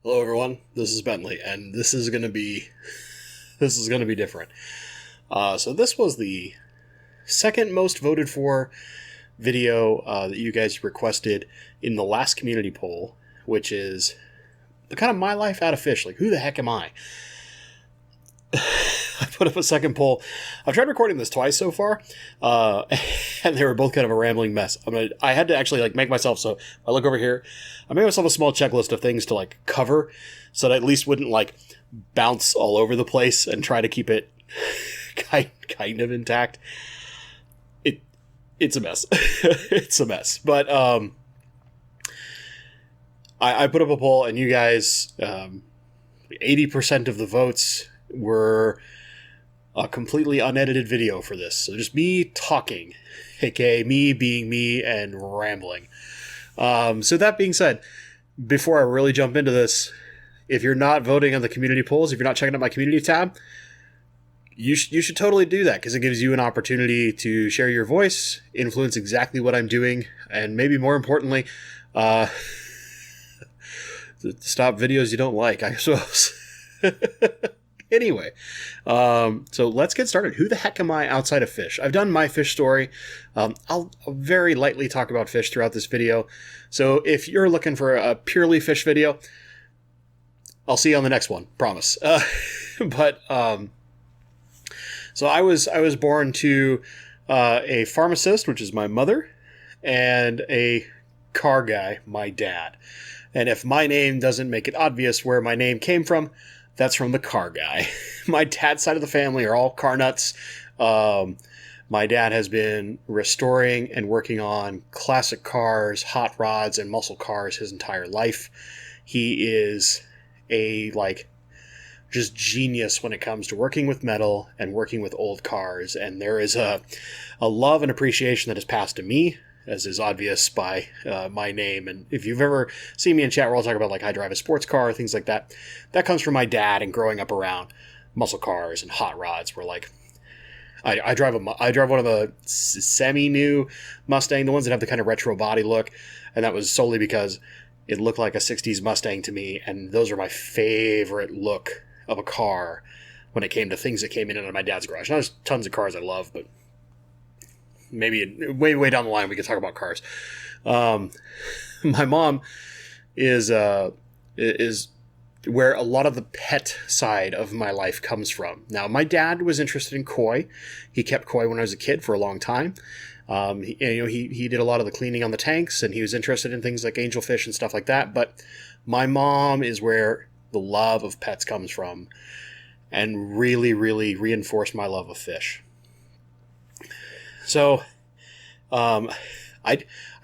Hello everyone, this is Bentley, and this is gonna be different. So this was the second most voted for video that you guys requested in the last community poll, which is the kind of my life out of fish. Like, who the heck am I? I put up a second poll. I've tried recording this twice so far, and they were both kind of a rambling mess. I had to actually make myself, so if I look over here, I made myself a small checklist of things to cover, so that I at least wouldn't bounce all over the place, and try to keep it kind of intact. It's a mess. It's a mess. But I put up a poll, and you guys, 80% of the votes were a completely unedited video for this. So just me talking, aka me being me and rambling. So that being said, before I really jump into this, if you're not voting on the community polls, if you're not checking out my community tab, you should totally do that, because it gives you an opportunity to share your voice, influence exactly what I'm doing, and maybe more importantly, stop videos you don't like, I suppose. Anyway, so let's get started. Who the heck am I outside of fish? I've done my fish story. I'll very lightly talk about fish throughout this video. So if you're looking for a purely fish video, I'll see you on the next one, promise. So I was born to a pharmacist, which is my mother, and a car guy, my dad. And if my name doesn't make it obvious where my name came from, that's from the car guy. My dad's side of the family are all car nuts. My dad has been restoring and working on classic cars, hot rods, and muscle cars his entire life. He is a just genius when it comes to working with metal and working with old cars. And there is a love and appreciation that is passed to me, as is obvious by my name. And if you've ever seen me in chat where I'll talk about I drive a sports car, things like that, that comes from my dad and growing up around muscle cars and hot rods. Where I drive one of the semi-new Mustang, the ones that have the kind of retro body look, and that was solely because it looked like a 60s Mustang to me, and those are my favorite look of a car when it came to things that came in and out of my dad's garage. Now, there's tons of cars I love, but maybe way down the line we could talk about cars. My mom is where a lot of the pet side of my life comes from. Now, my dad was interested in koi. He kept koi when I was a kid for a long time. He did a lot of the cleaning on the tanks, and he was interested in things like angelfish and stuff like that. But my mom is where the love of pets comes from, and really, really reinforced my love of fish. So, I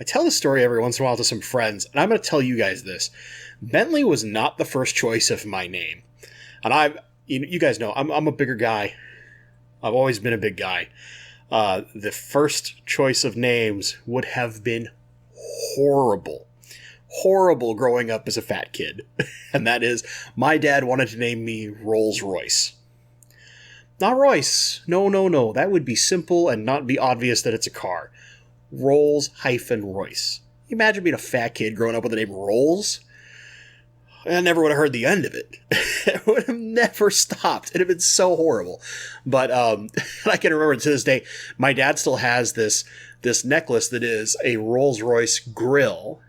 tell this story every once in a while to some friends, and I'm going to tell you guys this. Bentley was not the first choice of my name. And you guys know, I'm a bigger guy. I've always been a big guy. The first choice of names would have been horrible growing up as a fat kid. And that is, my dad wanted to name me Rolls Royce. Not Royce. No. That would be simple and not be obvious that it's a car. Rolls-Royce. Imagine being a fat kid growing up with the name Rolls. I never would have heard the end of it. It would have never stopped. It would have been so horrible. But I can remember to this day, my dad still has this necklace that is a Rolls-Royce grill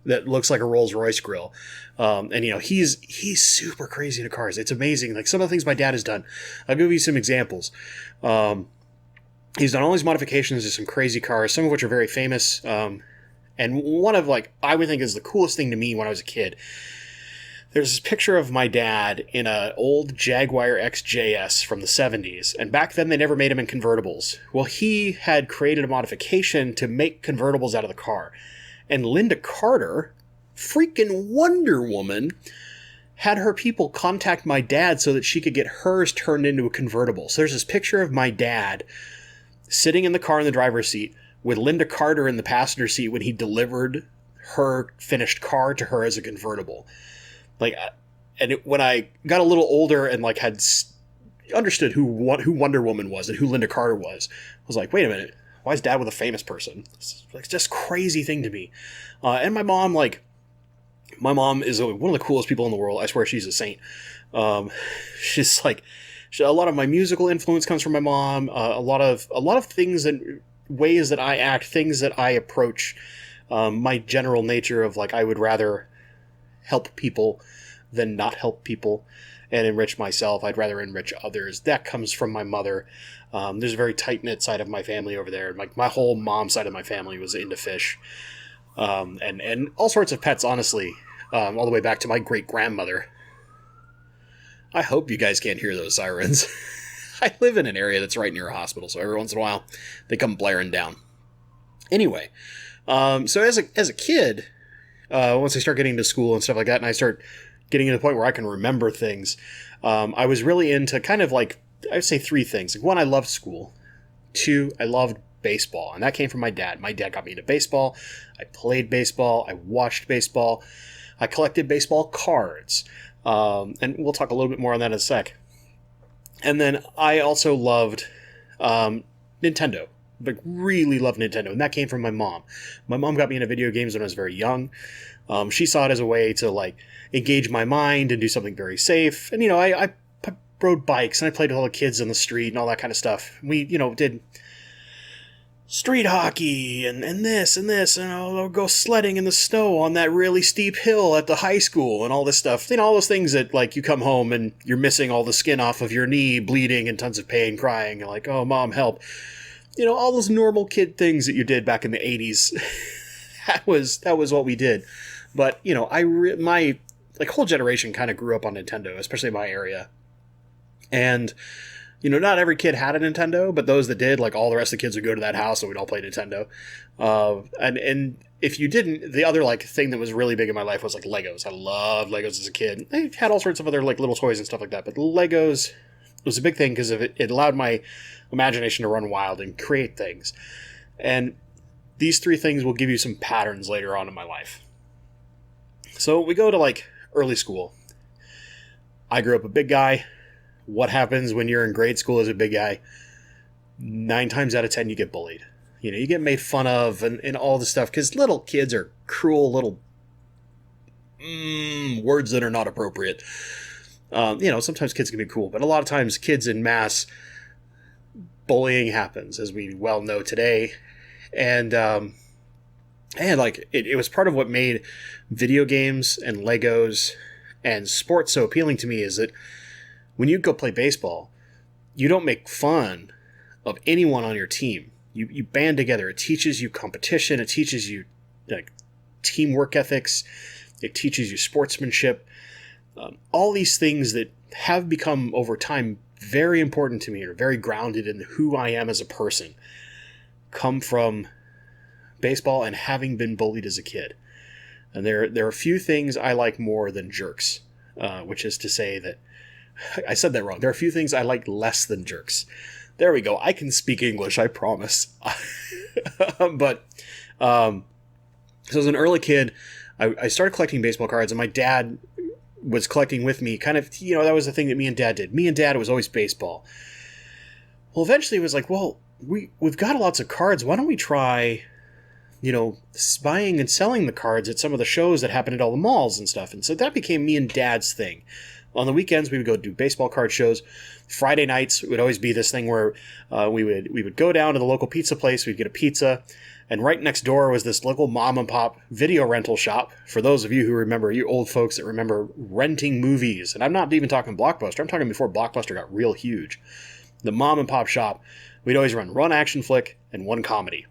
that looks like a Rolls-Royce grill. And he's super crazy into cars. It's amazing. Some of the things my dad has done. I'll give you some examples. He's done all these modifications to some crazy cars, some of which are very famous. And one of I would think is the coolest thing to me when I was a kid. There's this picture of my dad in an old Jaguar XJS from the 70s, and back then they never made them in convertibles. Well, he had created a modification to make convertibles out of the car. And Linda Carter, freaking Wonder Woman, had her people contact my dad so that she could get hers turned into a convertible. So there's this picture of my dad sitting in the car in the driver's seat with Linda Carter in the passenger seat when he delivered her finished car to her as a convertible. When I got a little older and had understood who Wonder Woman was and who Linda Carter was, I was like, wait a minute, why is dad with a famous person? It's just crazy thing to me. And my mom, My mom is one of the coolest people in the world. I swear she's a saint. Um, she's like, a lot of my musical influence comes from my mom. A lot of things and ways that I act, things that I approach. My general nature of like, I would rather help people than not help people and enrich myself. I'd rather enrich others. That comes from my mother. There's a very tight-knit side of my family over there. Like my whole mom side of my family was into fish. And all sorts of pets, honestly, all the way back to my great-grandmother. I hope you guys can't hear those sirens. I live in an area that's right near a hospital, so every once in a while they come blaring down. Anyway, so as a kid, once I start getting to school and stuff like that, and I start getting to the point where I can remember things, I was really into kind of like, I'd say 3 things. Like, 1, I loved school. 2, I loved baseball, and that came from my dad. My dad got me into baseball. I played baseball. I watched baseball. I collected baseball cards. And we'll talk a little bit more on that in a sec. And then I also loved Nintendo. Like, really loved Nintendo, and that came from my mom. My mom got me into video games when I was very young. She saw it as a way to, like, engage my mind and do something very safe. And, I rode bikes, and I played with all the kids on the street and all that kind of stuff. We, did street hockey and this, and I'll go sledding in the snow on that really steep hill at the high school and all this stuff. All those things that, like, you come home and you're missing all the skin off of your knee, bleeding and tons of pain, crying, and like, oh, Mom, help. All those normal kid things that you did back in the 80s. that was what we did. But, my whole generation kind of grew up on Nintendo, especially in my area. And not every kid had a Nintendo, but those that did, like, all the rest of the kids would go to that house and we'd all play Nintendo. And if you didn't, the other, like, thing that was really big in my life was, like, Legos. I loved Legos as a kid. I had all sorts of other, like, little toys and stuff like that, but Legos was a big thing because it allowed my imagination to run wild and create things. And these 3 things will give you some patterns later on in my life. So we go to, like, early school. I grew up a big guy. What happens when you're in grade school as a big guy? 9 times out of 10, you get bullied. You get made fun of and all this stuff, because little kids are cruel little words that are not appropriate. Sometimes kids can be cool, but a lot of times kids in mass bullying happens, as we well know today. And like, it was part of what made video games and Legos and sports so appealing to me, is that when you go play baseball, you don't make fun of anyone on your team. You band together. It teaches you competition. It teaches you, like, teamwork ethics. It teaches you sportsmanship. All these things that have become over time very important to me, or very grounded in who I am as a person, come from baseball and having been bullied as a kid. And there are a few things I like more than jerks, which is to say that I said that wrong. There are a few things I like less than jerks. There we go. I can speak English, I promise. But so as an early kid, I started collecting baseball cards, and my dad was collecting with me. Kind of, that was the thing that me and Dad did. Me and Dad, it was always baseball. Well, eventually it was like, well, we've got lots of cards. Why don't we try, buying and selling the cards at some of the shows that happen at all the malls and stuff? And so that became me and Dad's thing. On the weekends, we would go do baseball card shows. Friday nights would always be this thing where we would go down to the local pizza place. We'd get a pizza, and right next door was this local mom and pop video rental shop. For those of you who remember, you old folks that remember renting movies, and I'm not even talking Blockbuster. I'm talking before Blockbuster got real huge. The mom and pop shop, we'd always run one action flick and one comedy.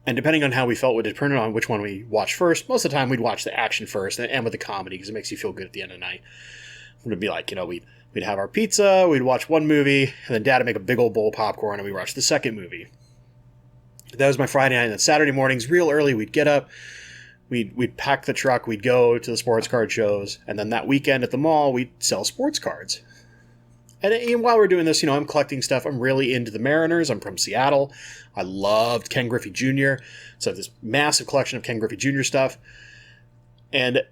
And depending on how we felt would depend on which one we watched first. Most of the time, we'd watch the action first and end with the comedy, because it makes you feel good at the end of the night. It would be like, we'd have our pizza, we'd watch one movie, and then Dad would make a big old bowl of popcorn, and we'd watch the second movie. That was my Friday night. And then Saturday mornings, real early, we'd get up, we'd pack the truck, we'd go to the sports card shows, and then that weekend at the mall, we'd sell sports cards. And while we're doing this, I'm collecting stuff. I'm really into the Mariners. I'm from Seattle. I loved Ken Griffey Jr., so I have this massive collection of Ken Griffey Jr. stuff. And,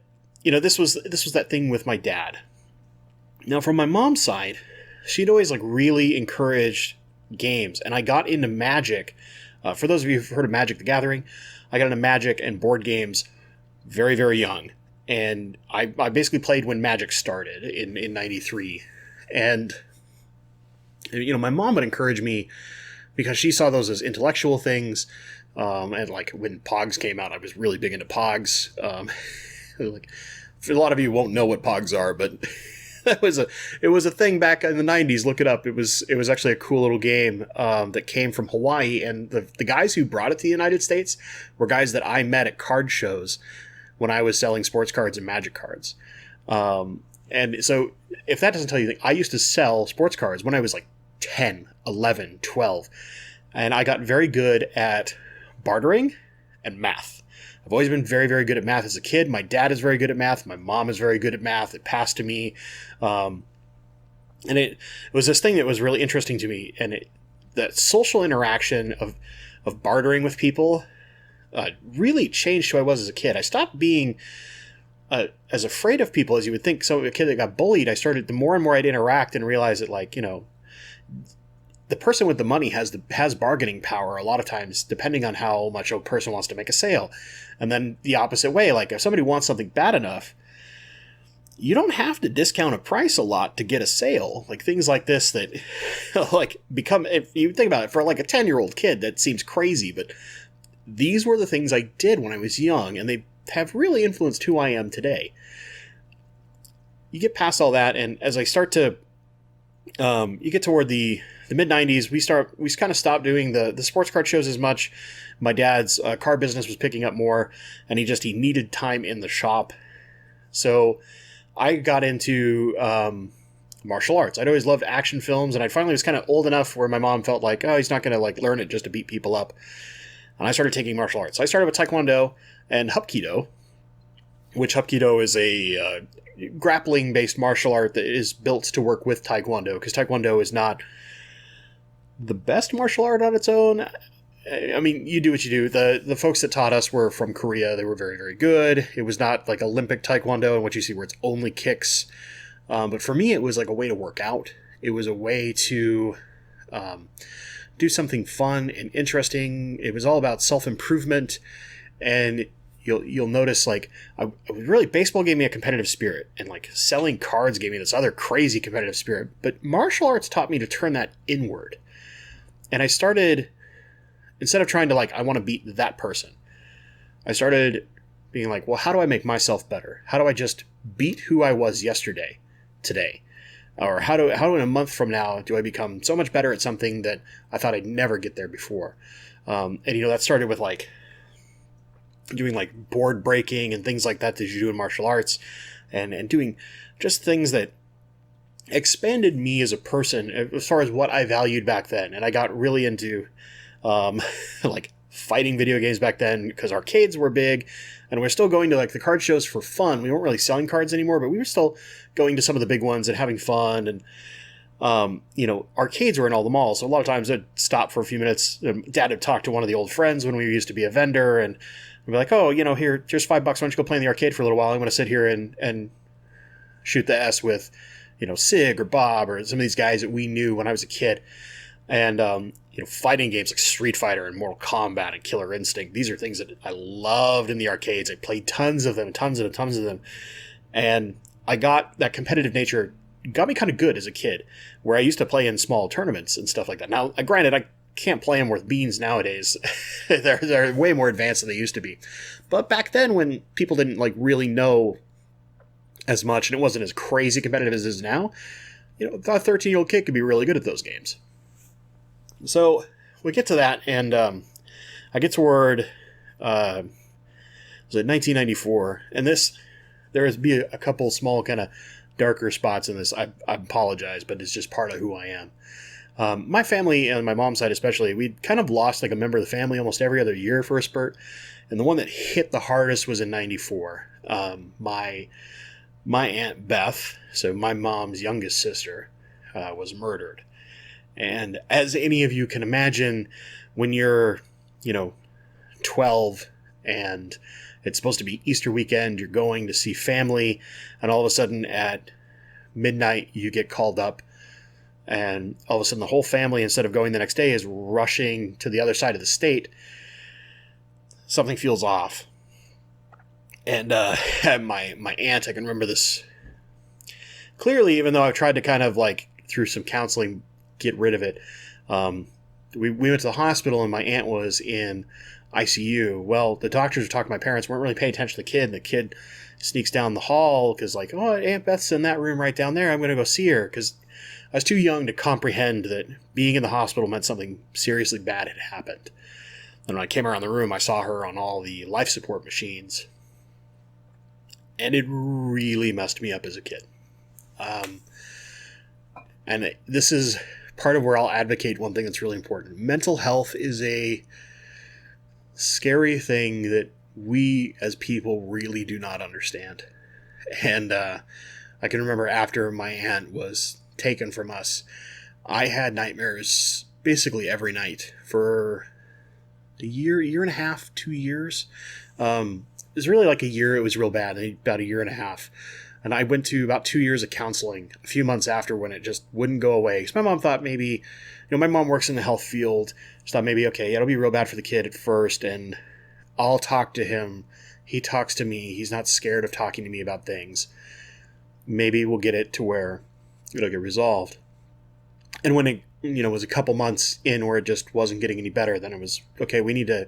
this was that thing with my dad. Now, from my mom's side, she'd always, like, really encouraged games, and I got into Magic. For those of you who've heard of Magic the Gathering, I got into Magic and board games very, very young. And I basically played when Magic started in 93. And, my mom would encourage me because she saw those as intellectual things. And like when Pogs came out, I was really big into Pogs. Like, for a lot of you won't know what Pogs are, but it was a thing back in the 90s. Look it up. It was actually a cool little game that came from Hawaii, and the guys who brought it to the United States were guys that I met at card shows when I was selling sports cards and Magic cards. And so if that doesn't tell you anything, I used to sell sports cards when I was like 10, 11, 12, and I got very good at bartering and math. I've always been very, very good at math as a kid. My dad is very good at math. My mom is very good at math. It passed to me. And it was this thing that was really interesting to me. And that social interaction of bartering with people really changed who I was as a kid. I stopped being as afraid of people as you would think. So a kid that got bullied, the more and more I'd interact and realize that, like, the person with the money has bargaining power a lot of times, depending on how much a person wants to make a sale. And then the opposite way, like if somebody wants something bad enough, you don't have to discount a price a lot to get a sale. Like things like this that like become, if you think about it, for like a 10-year-old kid, that seems crazy, but these were the things I did when I was young, and they have really influenced who I am today. You get past all that, and as I start to, you get toward the mid-90s, we kind of stopped doing the sports card shows as much. My dad's car business was picking up more, and he needed time in the shop. So I got into martial arts. I'd always loved action films, and I finally was kind of old enough where my mom felt like, oh, he's not going to like learn it just to beat people up. And I started taking martial arts. So I started with Taekwondo and Hapkido, which Hapkido is a grappling-based martial art that is built to work with Taekwondo, because Taekwondo is not the best martial art on its own. I mean, you do what you do. The folks that taught us were from Korea. They were very, very good. It was not like Olympic Taekwondo and what you see where it's only kicks. But for me, it was like a way to work out. It was a way to do something fun and interesting. It was all about self-improvement. And you'll notice, like, baseball gave me a competitive spirit, and like selling cards gave me this other crazy competitive spirit. But martial arts taught me to turn that inward. And I started, instead of trying to like, I want to beat that person, I started being like, well, how do I make myself better? How do I just beat who I was yesterday, today? Or how in a month from now do I become so much better at something that I thought I'd never get there before? And that started with like doing like board breaking and things like that you do in martial arts, and doing just things that expanded me as a person as far as what I valued back then. And I got really into like fighting video games back then because arcades were big, and we're still going to like the card shows for fun. We weren't really selling cards anymore, but we were still going to some of the big ones and having fun. And arcades were in all the malls, so a lot of times I'd stop for a few minutes. Dad would talk to one of the old friends when we used to be a vendor, and we'd be like, oh, here's $5. Why don't you go play in the arcade for a little while? I'm going to sit here and shoot the S with Sig or Bob or some of these guys that we knew when I was a kid. And fighting games like Street Fighter and Mortal Kombat and Killer Instinct, these are things that I loved in the arcades. I played tons of them. And I got that competitive nature, got me kind of good as a kid, where I used to play in small tournaments and stuff like that. Now, granted, I can't play them worth beans nowadays. They're way more advanced than they used to be. But back then, when people didn't like really know as much, and it wasn't as crazy competitive as it is now, a 13-year-old kid could be really good at those games. So we get to that, and I get toward was it 1994, and there has be a couple small kind of darker spots in this. I apologize, but it's just part of who I am. My family, and my mom's side especially, we kind of lost like a member of the family almost every other year for a spurt, and the one that hit the hardest was in 94. My Aunt Beth, so my mom's youngest sister, was murdered. And as any of you can imagine, when you're, 12 and it's supposed to be Easter weekend, you're going to see family, and all of a sudden at midnight you get called up, and all of a sudden the whole family, instead of going the next day, is rushing to the other side of the state. Something feels off. And my aunt, I can remember this clearly, even though I've tried to kind of like through some counseling get rid of it. We went to the hospital and my aunt was in ICU. Well, the doctors were talking to my parents, weren't really paying attention to the kid, and the kid sneaks down the hall because like, oh, Aunt Beth's in that room right down there. I'm going to go see her, because I was too young to comprehend that being in the hospital meant something seriously bad had happened. And when I came around the room, I saw her on all the life support machines, and it really messed me up as a kid. And this is part of where I'll advocate one thing that's really important. Mental health is a scary thing that we as people really do not understand. And I can remember after my aunt was taken from us, I had nightmares basically every night for a year and a half, 2 years. It was really like a year. It was real bad, about a year and a half. And I went to about 2 years of counseling a few months after, when it just wouldn't go away. Because my mom thought maybe, my mom works in the health field. She thought maybe, okay, it'll be real bad for the kid at first, and I'll talk to him. He talks to me. He's not scared of talking to me about things. Maybe we'll get it to where it'll get resolved. And when it, was a couple months in where it just wasn't getting any better, then it was, okay, we need to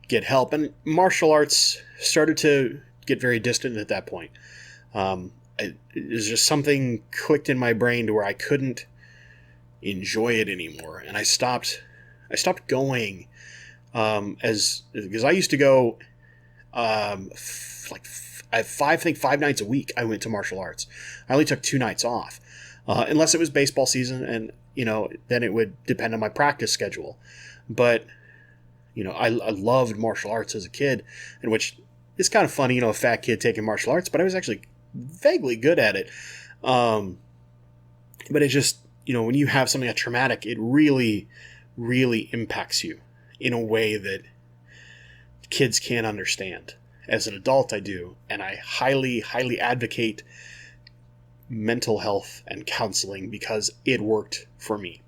get help. And martial arts started to get very distant at that point. It was just something clicked in my brain to where I couldn't enjoy it anymore. And I stopped going, because I used to go, I think 5 nights a week I went to martial arts. I only took 2 nights off, unless it was baseball season, and, then it would depend on my practice schedule. But, I loved martial arts as a kid, and which is kind of funny, a fat kid taking martial arts, but I was actually vaguely good at it. But it just, when you have something that's traumatic, it really, really impacts you in a way that kids can't understand. As an adult, I do. And I highly, highly advocate mental health and counseling because it worked for me.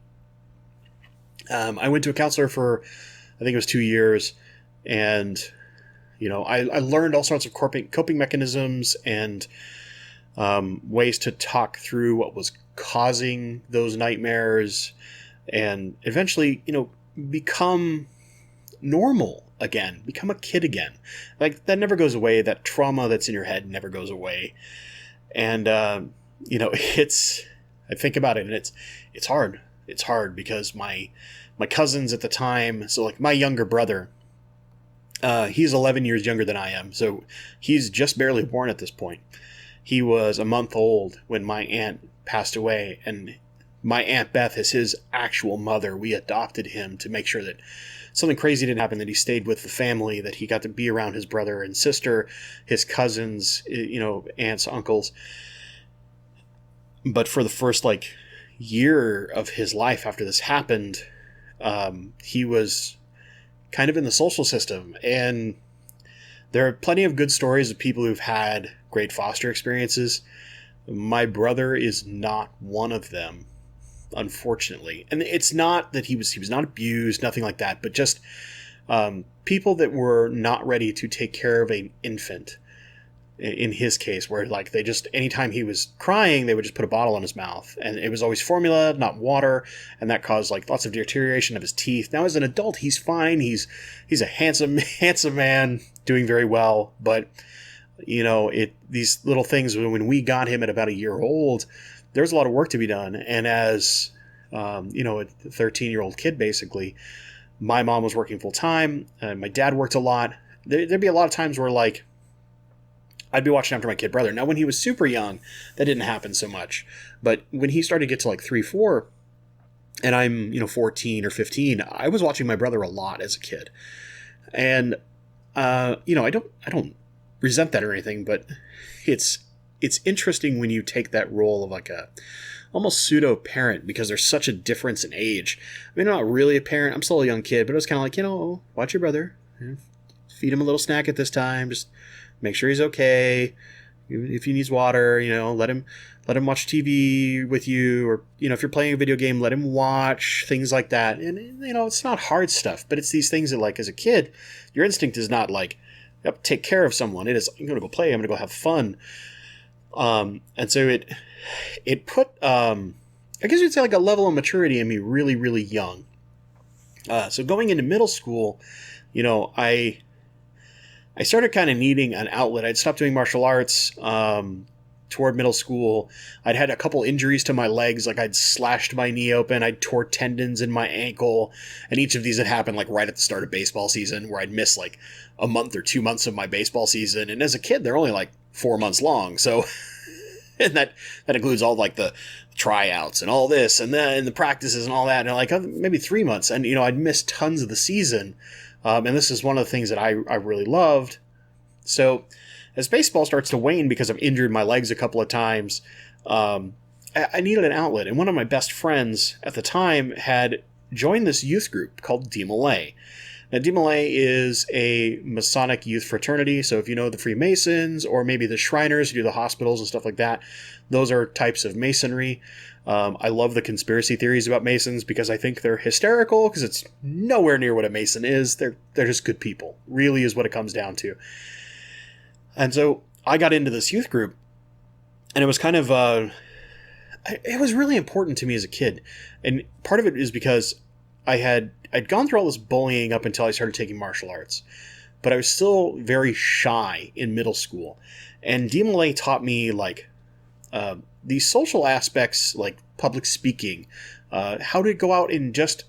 I went to a counselor for, I think it was 2 years, and I learned all sorts of coping mechanisms and ways to talk through what was causing those nightmares, and eventually, become normal again, become a kid again. Like, that never goes away. That trauma that's in your head never goes away. And, I think about it, and it's hard. It's hard because my cousins at the time, so like my younger brother, he's 11 years younger than I am, so he's just barely born at this point. He was a month old when my aunt passed away, and my Aunt Beth is his actual mother. We adopted him to make sure that something crazy didn't happen, that he stayed with the family, that he got to be around his brother and sister, his cousins, aunts, uncles. But for the first year of his life after this happened, he was kind of in the social system. And there are plenty of good stories of people who've had great foster experiences. My brother is not one of them, unfortunately. And it's not that he was not abused, nothing like that, but just people that were not ready to take care of an infant. In his case, where they just, anytime he was crying, they would just put a bottle in his mouth, and it was always formula, not water, and that caused lots of deterioration of his teeth. Now as an adult, he's fine. He's a handsome man doing very well, but these little things, when we got him at about a year old, there was a lot of work to be done. And as a 13-year-old kid, basically, my mom was working full time, and my dad worked a lot. There'd be a lot of times where I'd be watching after my kid brother. Now, when he was super young, that didn't happen so much. But when he started to get to 3, 4, and I'm 14 or 15, I was watching my brother a lot as a kid. And I don't resent that or anything, but it's interesting when you take that role of a almost pseudo parent, because there's such a difference in age. I mean, I'm not really a parent. I'm still a young kid, but it was kind of watch your brother, feed him a little snack at this time, just make sure he's okay. If he needs water, let him watch TV with you, or if you're playing a video game, let him watch, things like that. And it's not hard stuff, but it's these things that as a kid, your instinct is not have to take care of someone. It is, I'm going to go play. I'm going to go have fun. And so it put, I guess you'd say like a level of maturity in me really, really young. So going into middle school, you know, I started kind of needing an outlet. I'd stopped doing martial arts, toward middle school. I'd had a couple injuries to my legs. Like I'd slashed my knee open. I'd tore tendons in my ankle. And each of these had happened like right at the start of baseball season, where I'd miss like a month or 2 months of my baseball season. And as a kid, they're only like 4 months long. So, and that includes all like the tryouts and all this and then the practices and all that. And like maybe 3 months. And, you know, I'd missed tons of the season. And this is one of the things that I really loved. So as baseball starts to wane because I've injured my legs a couple of times, I needed an outlet. And one of my best friends at the time had joined this youth group called DMLA. Now, DMLA is a Masonic youth fraternity. So if you know the Freemasons or maybe the Shriners who do the hospitals and stuff like that, those are types of Masonry. I love the conspiracy theories about Masons because I think they're hysterical, because it's nowhere near what a Mason is. They're just good people, really is what it comes down to. And so I got into this youth group, and it was kind of, it was really important to me as a kid. And part of it is because I'd gone through all this bullying up until I started taking martial arts, but I was still very shy in middle school. And DMLA taught me like, these social aspects, like public speaking, how to go out and just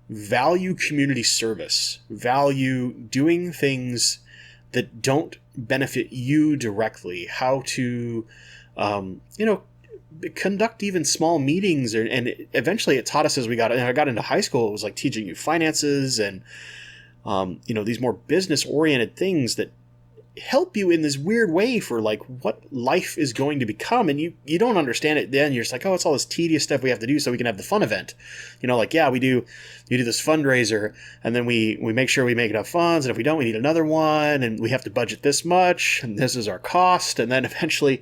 value community service, value doing things that don't benefit you directly, how to, conduct even small meetings. And eventually it taught us as I got into high school, it was like teaching you finances and, these more business oriented things that help you in this weird way for like what life is going to become. And you don't understand it then. You're just like, oh, it's all this tedious stuff we have to do so we can have the fun event. You do this fundraiser, and then we make sure we make enough funds. And if we don't, we need another one, and we have to budget this much, and this is our cost. And then eventually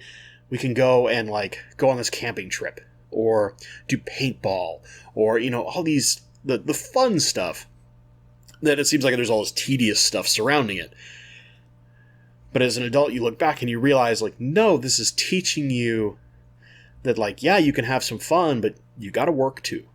we can go and like go on this camping trip or do paintball or, all these, the fun stuff that it seems like there's all this tedious stuff surrounding it. But as an adult, you look back and you realize, like, no, this is teaching you that, like, yeah, you can have some fun, but you got to work too.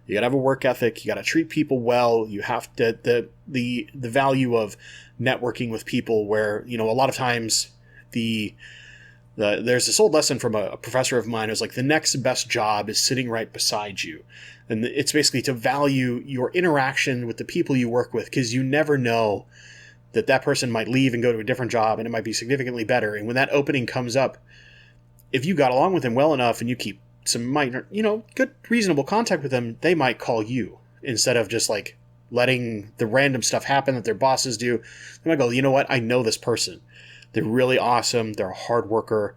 You got to have a work ethic. You got to treat people well. You have to, the value of networking with people where, a lot of times there's this old lesson from a professor of mine who's like, the next best job is sitting right beside you. And it's basically to value your interaction with the people you work with, because you never know that person might leave and go to a different job, and it might be significantly better. And when that opening comes up, if you got along with them well enough and you keep some minor, good, reasonable contact with them, they might call you instead of just like letting the random stuff happen that their bosses do. They might go, you know what? I know this person. They're really awesome. They're a hard worker.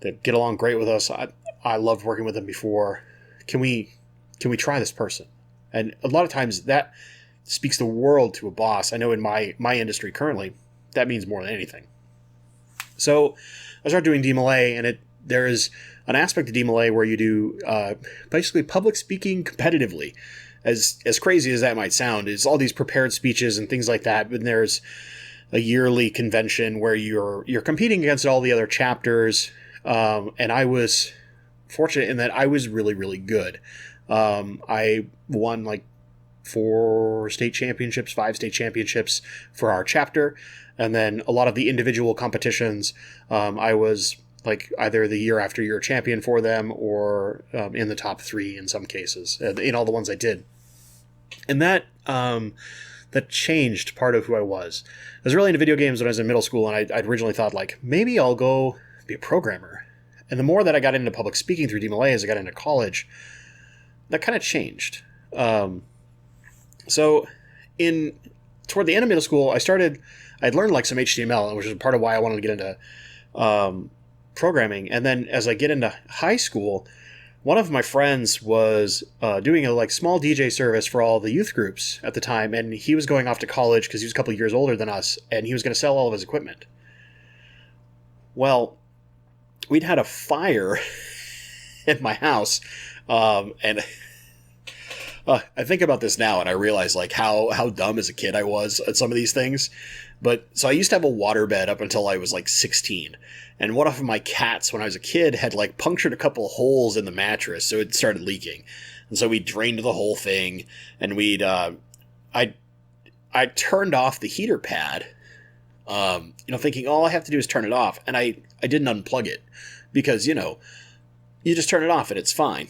They get along great with us. I loved working with them before. Can we try this person? And a lot of times that speaks the world to a boss. I know in my industry currently, that means more than anything. So I started doing DMLA, and there is an aspect of DMLA where you do basically public speaking competitively. As crazy as that might sound, is all these prepared speeches and things like that. But there's a yearly convention where you're competing against all the other chapters. And I was fortunate in that I was really, really good. I won like 5 state championships for our chapter. And then a lot of the individual competitions, I was like either the year after year champion for them or in the top 3 in some cases, in all the ones I did. And that changed part of who I was. I was really into video games when I was in middle school, and I'd originally thought like, maybe I'll go be a programmer. And the more that I got into public speaking through DMLA as I got into college, that kind of changed. So toward the end of middle school, I'd learned like some HTML, which is part of why I wanted to get into programming. And then as I get into high school, one of my friends was doing a like small DJ service for all the youth groups at the time. And he was going off to college because he was a couple of years older than us, and he was going to sell all of his equipment. Well, we'd had a fire at my house, and I think about this now and I realize like how dumb as a kid I was at some of these things. But so I used to have a waterbed up until I was like 16. And one of my cats when I was a kid had like punctured a couple of holes in the mattress. So it started leaking. And so we drained the whole thing and I turned off the heater pad, thinking all I have to do is turn it off. And I didn't unplug it because, you just turn it off and it's fine.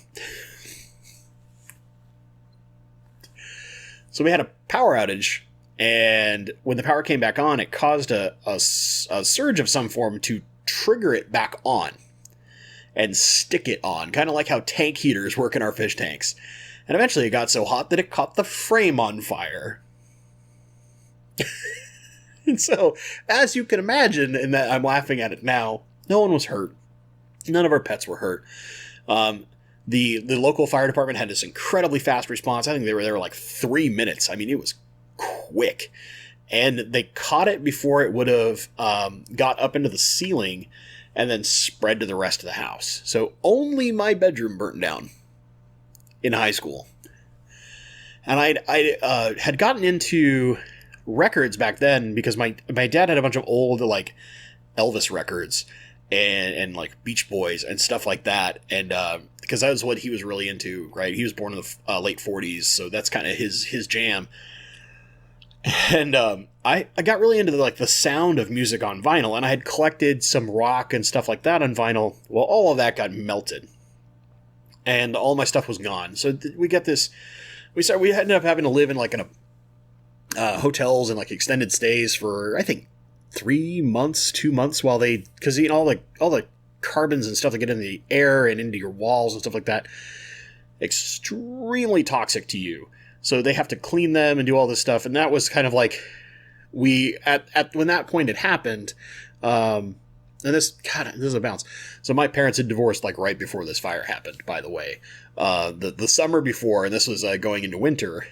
So we had a power outage, and when the power came back on, it caused a surge of some form to trigger it back on and stick it on, kind of like how tank heaters work in our fish tanks. And eventually it got so hot that it caught the frame on fire. And so, as you can imagine, and that I'm laughing at it now, no one was hurt. None of our pets were hurt. The local fire department had this incredibly fast response. I think they were there like 3 minutes. I mean, it was quick. And they caught it before it would have got up into the ceiling and then spread to the rest of the house. So only my bedroom burnt down in high school. And I had gotten into records back then because my dad had a bunch of old like Elvis records and like Beach Boys and stuff like that. And because that was what he was really into, right? He was born in the late 40s, so that's kind of his jam. And I got really into the sound of music on vinyl, and I had collected some rock and stuff like that on vinyl. Well, all of that got melted, and all my stuff was gone. So we got this. We ended up having to live in hotels and like extended stays for I think 3 months, 2 months while because all the carbons and stuff that get in the air and into your walls and stuff like that, extremely toxic to you. So they have to clean them and do all this stuff. And that was kind of like when that point had happened, and this is a bounce. So my parents had divorced like right before this fire happened, by the way, the summer before, and this was going into winter.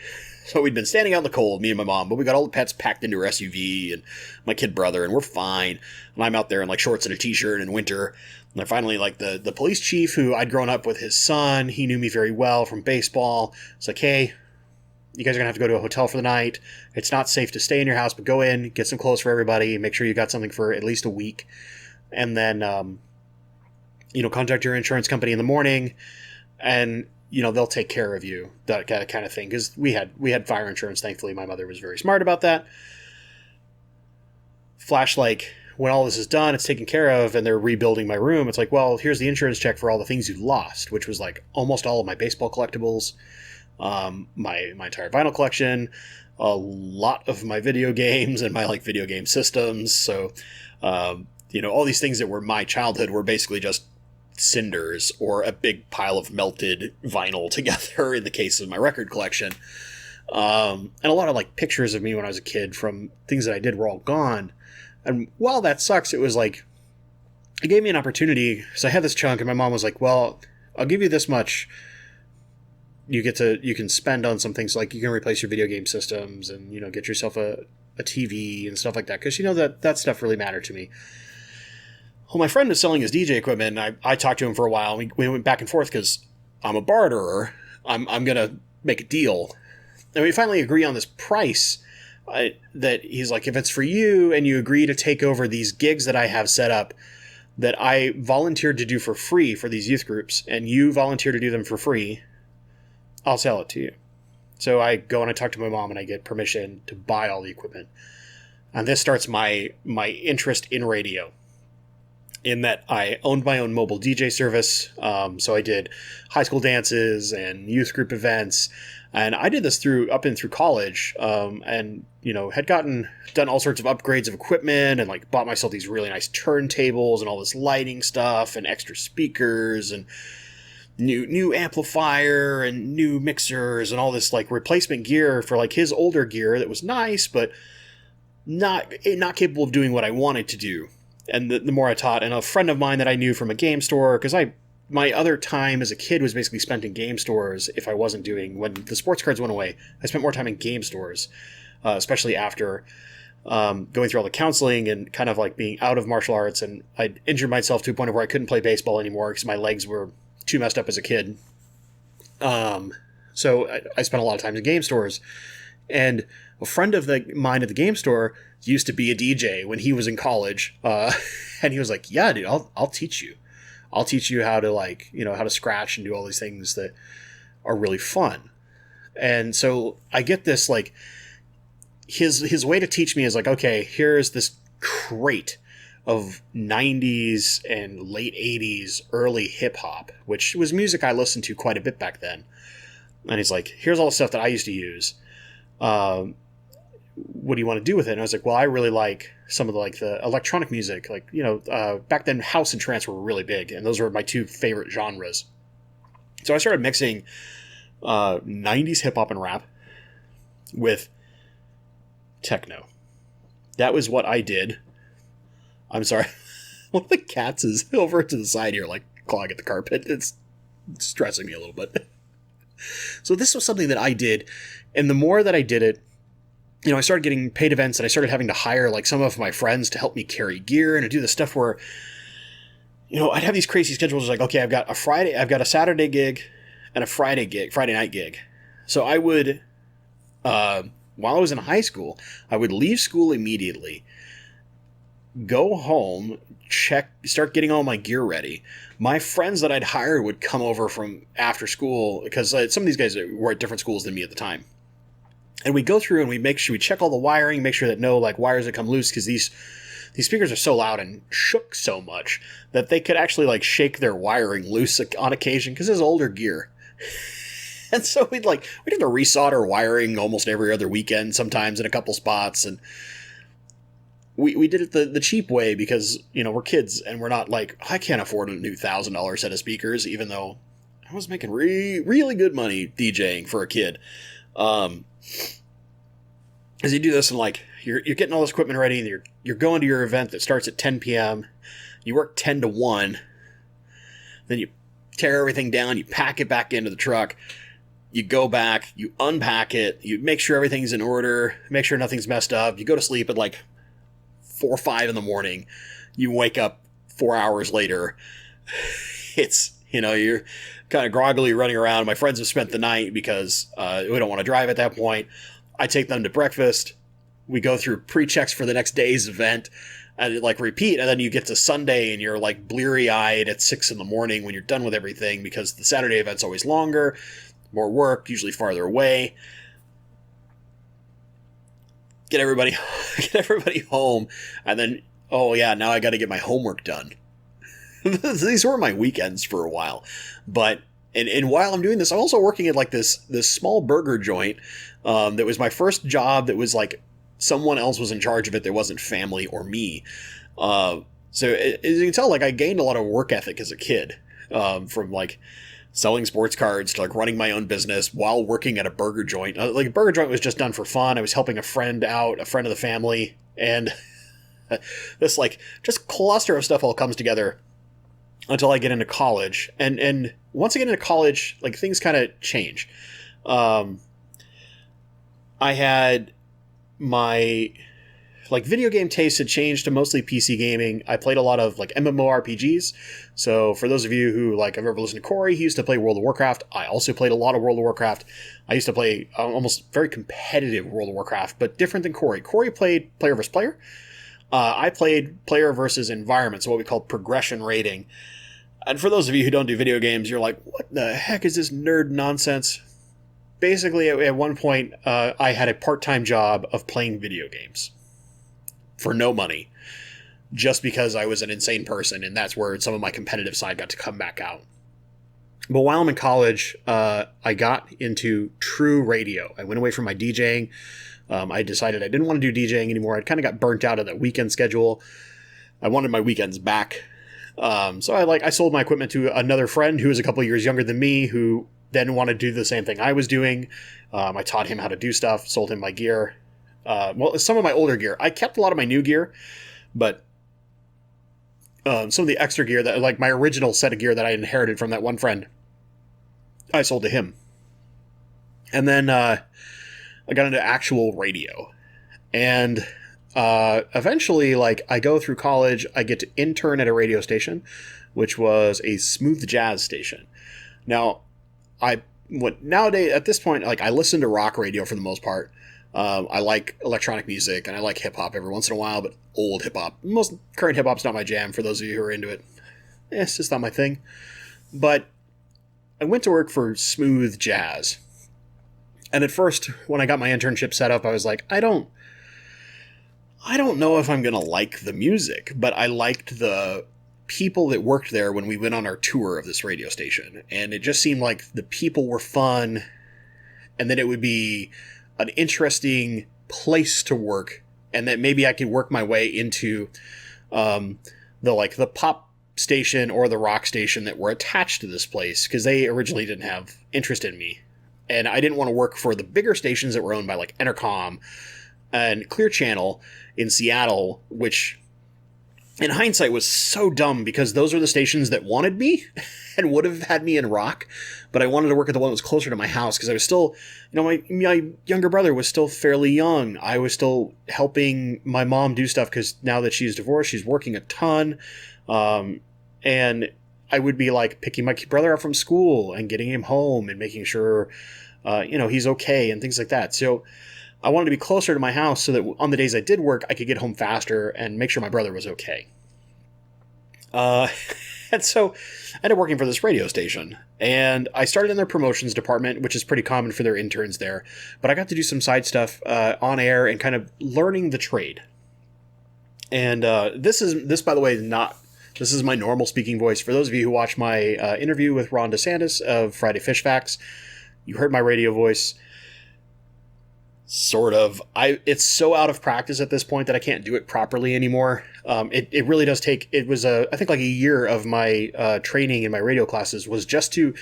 So we'd been standing out in the cold, me and my mom, but we got all the pets packed into our SUV and my kid brother, and we're fine. And I'm out there in like shorts and a t-shirt in winter. And then finally, like the police chief who I'd grown up with his son, he knew me very well from baseball. It's like, hey, you guys are going to have to go to a hotel for the night. It's not safe to stay in your house, but go in, get some clothes for everybody, make sure you got something for at least a week. And then, contact your insurance company in the morning and, they'll take care of you, that kind of thing. Because we had fire insurance, thankfully. My mother was very smart about that. Flash, when all this is done, it's taken care of, and they're rebuilding my room. It's like, well, here's the insurance check for all the things you lost, which was like almost all of my baseball collectibles, my entire vinyl collection, a lot of my video games and my video game systems. So, all these things that were my childhood were basically just cinders or a big pile of melted vinyl together in the case of my record collection. And a lot of pictures of me when I was a kid from things that I did were all gone. And while that sucks, it was it gave me an opportunity. So I had this chunk and my mom was like, well, I'll give you this much. You can spend on some things, like you can replace your video game systems and, get yourself a TV and stuff like that. Cause that stuff really mattered to me. Well, my friend was selling his DJ equipment, and I talked to him for a while. We went back and forth because I'm a barterer. I'm going to make a deal. And we finally agree on this price that he's like, if it's for you and you agree to take over these gigs that I have set up that I volunteered to do for free for these youth groups, and you volunteer to do them for free, I'll sell it to you. So I go and I talk to my mom and I get permission to buy all the equipment. And this starts my interest in radio, in that I owned my own mobile DJ service. So I did high school dances and youth group events. And I did this through college, and, had done all sorts of upgrades of equipment and bought myself these really nice turntables and all this lighting stuff and extra speakers and new amplifier and new mixers and all this replacement gear for his older gear that was nice, but not capable of doing what I wanted to do. And the more I taught, and a friend of mine that I knew from a game store, because my other time as a kid was basically spent in game stores. If I wasn't when the sports cards went away, I spent more time in game stores, especially after going through all the counseling and kind of being out of martial arts. And I injured myself to a point where I couldn't play baseball anymore because my legs were too messed up as a kid. So So I spent a lot of time in game stores, and a friend of mine at the game store used to be a DJ when he was in college. And he was like, yeah, dude, I'll teach you. I'll teach you how to how to scratch and do all these things that are really fun. And so I get this, like, his way to teach me is like, okay, here's this crate of 90s and late 80s early hip hop, which was music I listened to quite a bit back then. And he's like, here's all the stuff that I used to use. What do you want to do with it? And I was like, well, I really like some of the electronic music. Like, back then house and trance were really big, and those were my two favorite genres. So I started mixing 90s hip hop and rap with techno. That was what I did. I'm sorry. One of the cats is over to the side here, like clawing at the carpet. It's stressing me a little bit. So this was something that I did, and the more that I did it, I started getting paid events, and I started having to hire like some of my friends to help me carry gear and to do the stuff where, I'd have these crazy schedules like, okay, I've got a Saturday gig and a Friday night gig. So I would, while I was in high school, I would leave school immediately, go home, start getting all my gear ready. My friends that I'd hired would come over from after school, because some of these guys were at different schools than me at the time. And we go through and we make sure we check all the wiring, make sure that no wires that come loose, because these speakers are so loud and shook so much that they could actually shake their wiring loose on occasion, because it's older gear. And so we'd have to resolder wiring almost every other weekend, sometimes in a couple spots, and we did it the cheap way, because we're kids and we're not I can't afford a new $1,000 set of speakers, even though I was making really good money DJing for a kid. As you do this and you're getting all this equipment ready, and you're going to your event that starts at 10 p.m. You work 10 to 1. Then you tear everything down, you pack it back into the truck. You go back, you unpack it, you make sure everything's in order, make sure nothing's messed up. You go to sleep at 4 or 5 in the morning. You wake up 4 hours later. It's, you're kind of groggily running around. My friends have spent the night because we don't want to drive at that point. I take them to breakfast. We go through pre-checks for the next day's event, and it repeat. And then you get to Sunday and you're bleary-eyed at 6 in the morning when you're done with everything, because the Saturday event's always longer, more work, usually farther away. Get everybody home, and then, oh yeah, now I got to get my homework done. These were my weekends for a while, but and while I'm doing this, I'm also working at this small burger joint that was my first job. That was someone else was in charge of it. That wasn't family or me. So as you can tell, I gained a lot of work ethic as a kid, from selling sports cards to running my own business while working at a burger joint. A burger joint was just done for fun. I was helping a friend out, a friend of the family, and this just cluster of stuff all comes together until I get into college. And once I get into college, things kind of change. I had my video game taste had changed to mostly PC gaming. I played a lot of MMORPGs. So for those of you who have ever listened to Corey, he used to play World of Warcraft. I also played a lot of World of Warcraft. I used to play almost very competitive World of Warcraft, but different than Corey. Corey played player versus player. I played player versus environment, so what we call progression rating. And for those of you who don't do video games, you're like, what the heck is this nerd nonsense? Basically, at one point, I had a part-time job of playing video games for no money, just because I was an insane person, and that's where some of my competitive side got to come back out. But while I'm in college, I got into true radio. I went away from my DJing. I decided I didn't want to do DJing anymore. I kind of got burnt out of that weekend schedule. I wanted my weekends back. So I sold my equipment to another friend who was a couple of years younger than me, who then wanted to do the same thing I was doing. I taught him how to do stuff, sold him my gear. Some of my older gear. I kept a lot of my new gear, but some of the extra gear that my original set of gear that I inherited from that one friend, I sold to him. And then I got into actual radio, and eventually I go through college, I get to intern at a radio station, which was a smooth jazz station. Now, I what nowadays at this point, like I listen to rock radio for the most part. I like electronic music and I like hip hop every once in a while, but old hip hop. Most current hip hop's not my jam. For those of you who are into it, it's just not my thing. But I went to work for smooth jazz, and at first, when I got my internship set up, I was like, I don't know if I'm gonna like the music, but I liked the people that worked there when we went on our tour of this radio station, and it just seemed like the people were fun, and that it would be an interesting place to work, and that maybe I could work my way into the pop station or the rock station that were attached to this place, because they originally didn't have interest in me, and I didn't want to work for the bigger stations that were owned by like Entercom and Clear Channel in Seattle, which in hindsight was so dumb because those are the stations that wanted me and would have had me in rock, but I wanted to work at the one that was closer to my house because I was still, my younger brother was still fairly young. I was still helping my mom do stuff because now that she's divorced, she's working a ton. And I would be like picking my brother up from school and getting him home and making sure, he's okay and things like that. So I wanted to be closer to my house so that on the days I did work, I could get home faster and make sure my brother was okay. And so I ended up working for this radio station, and I started in their promotions department, which is pretty common for their interns there. But I got to do some side stuff on air and kind of learning the trade. And this, by the way, this is my normal speaking voice. For those of you who watched my interview with Ron DeSantis of Friday Fish Facts, you heard my radio voice. Sort of. It's so out of practice at this point that I can't do it properly anymore. It really does take, it was I think like a year of my training in my radio classes was just to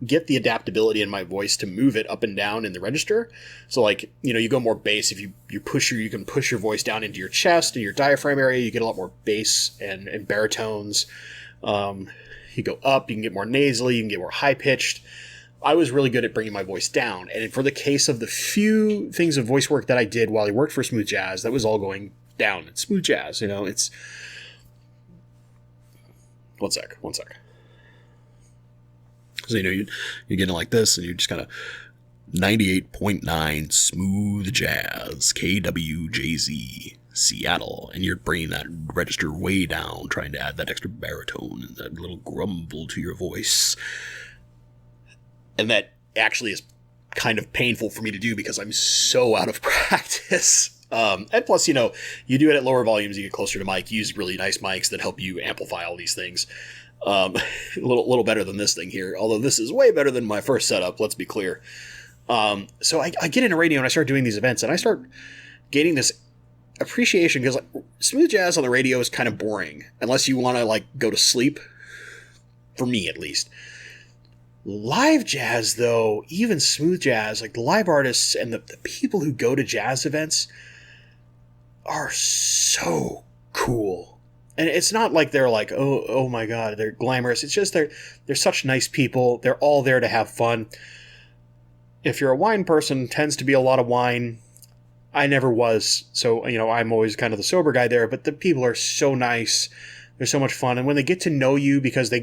get the adaptability in my voice to move it up and down in the register. So like, you go more bass. If you can push your voice down into your chest and your diaphragm area, you get a lot more bass and baritones. You go up, you can get more nasally, you can get more high pitched. I was really good at bringing my voice down. And for the case of the few things of voice work that I did while I worked for Smooth Jazz, that was all going down. It's Smooth Jazz, it's... One sec. So, you're getting like this, and you're just kind of 98.9 Smooth Jazz, KWJZ, Seattle. And you're bringing that register way down, trying to add that extra baritone and that little grumble to your voice. And that actually is kind of painful for me to do because I'm so out of practice. And plus, you do it at lower volumes, you get closer to mic, you use really nice mics that help you amplify all these things. A little better than this thing here, although this is way better than my first setup, let's be clear. So I get into radio and I start doing these events and I start gaining this appreciation because smooth jazz on the radio is kind of boring unless you want to go to sleep, for me at least. Live jazz, though, even smooth jazz, the live artists and the people who go to jazz events are so cool. And it's not like they're oh my God, they're glamorous. It's just they're such nice people. They're all there to have fun. If you're a wine person, tends to be a lot of wine. I never was. So, I'm always kind of the sober guy there, but the people are so nice. They're so much fun. And when they get to know you, because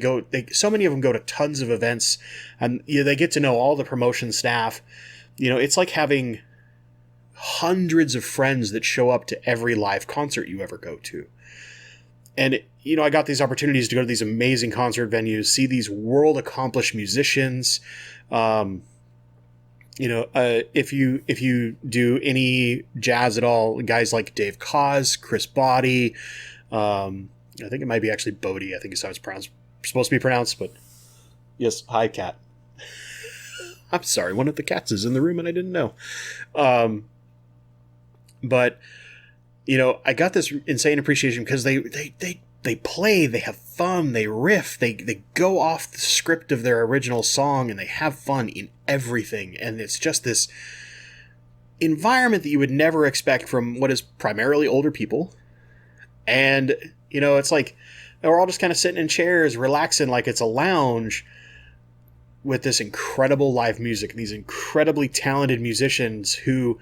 so many of them go to tons of events and they get to know all the promotion staff, it's like having hundreds of friends that show up to every live concert you ever go to. And, I got these opportunities to go to these amazing concert venues, see these world accomplished musicians. If you do any jazz at all, guys like Dave Koz, Chris Boddy, I think it might be actually Bodie. I think it's how it's supposed to be pronounced, but yes. Hi, cat. I'm sorry. One of the cats is in the room and I didn't know. But I got this insane appreciation because they play, they have fun, they riff, they go off the script of their original song and they have fun in everything. And it's just this environment that you would never expect from what is primarily older people. And it's like we're all just kind of sitting in chairs, relaxing like it's a lounge with this incredible live music, these incredibly talented musicians who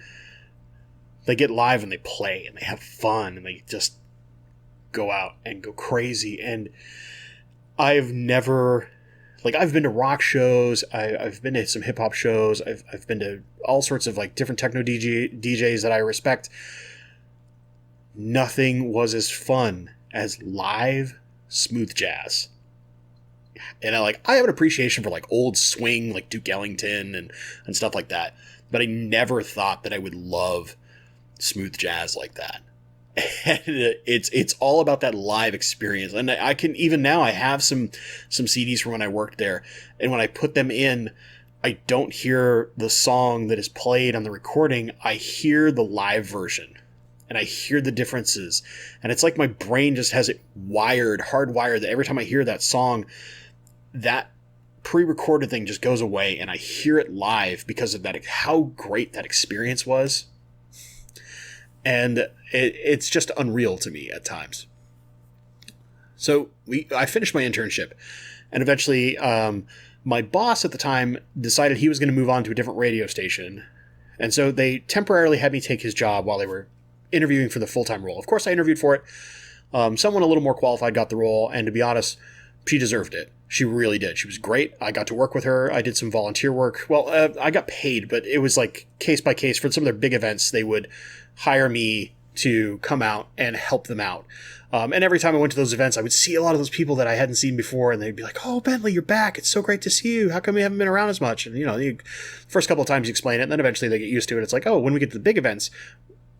they get live and they play and they have fun and they just go out and go crazy. And I've never, like I've been to rock shows, I've been to some hip hop shows, I've been to all sorts of like different techno DJs that I respect. Nothing was as fun as live smooth jazz. And I have an appreciation for like old swing, like Duke Ellington and stuff like that. But I never thought that I would love smooth jazz like that. And it's all about that live experience. And I can, even now, I have some CDs from when I worked there. And when I put them in, I don't hear the song that is played on the recording. I hear the live version. And I hear the differences. And it's like my brain just has it hardwired, that every time I hear that song, that pre-recorded thing just goes away and I hear it live because of that, how great that experience was. And it's just unreal to me at times. So I finished my internship, and eventually my boss at the time decided he was going to move on to a different radio station. And so they temporarily had me take his job while they were interviewing for the full-time role. Of course, I interviewed for it. Someone a little more qualified got the role, and to be honest, she deserved it. She really did. She was great. I got to work with her. I did some volunteer work. Well, I got paid, but it was like case by case. For some of their big events, they would hire me to come out and help them out. And every time I went to those events, I would see a lot of those people that I hadn't seen before, and they'd be like, "Oh, Bentley, you're back. It's so great to see you. How come you haven't been around as much?" And, the first couple of times you explain it, and then eventually they get used to it. It's like, oh, when we get to the big events,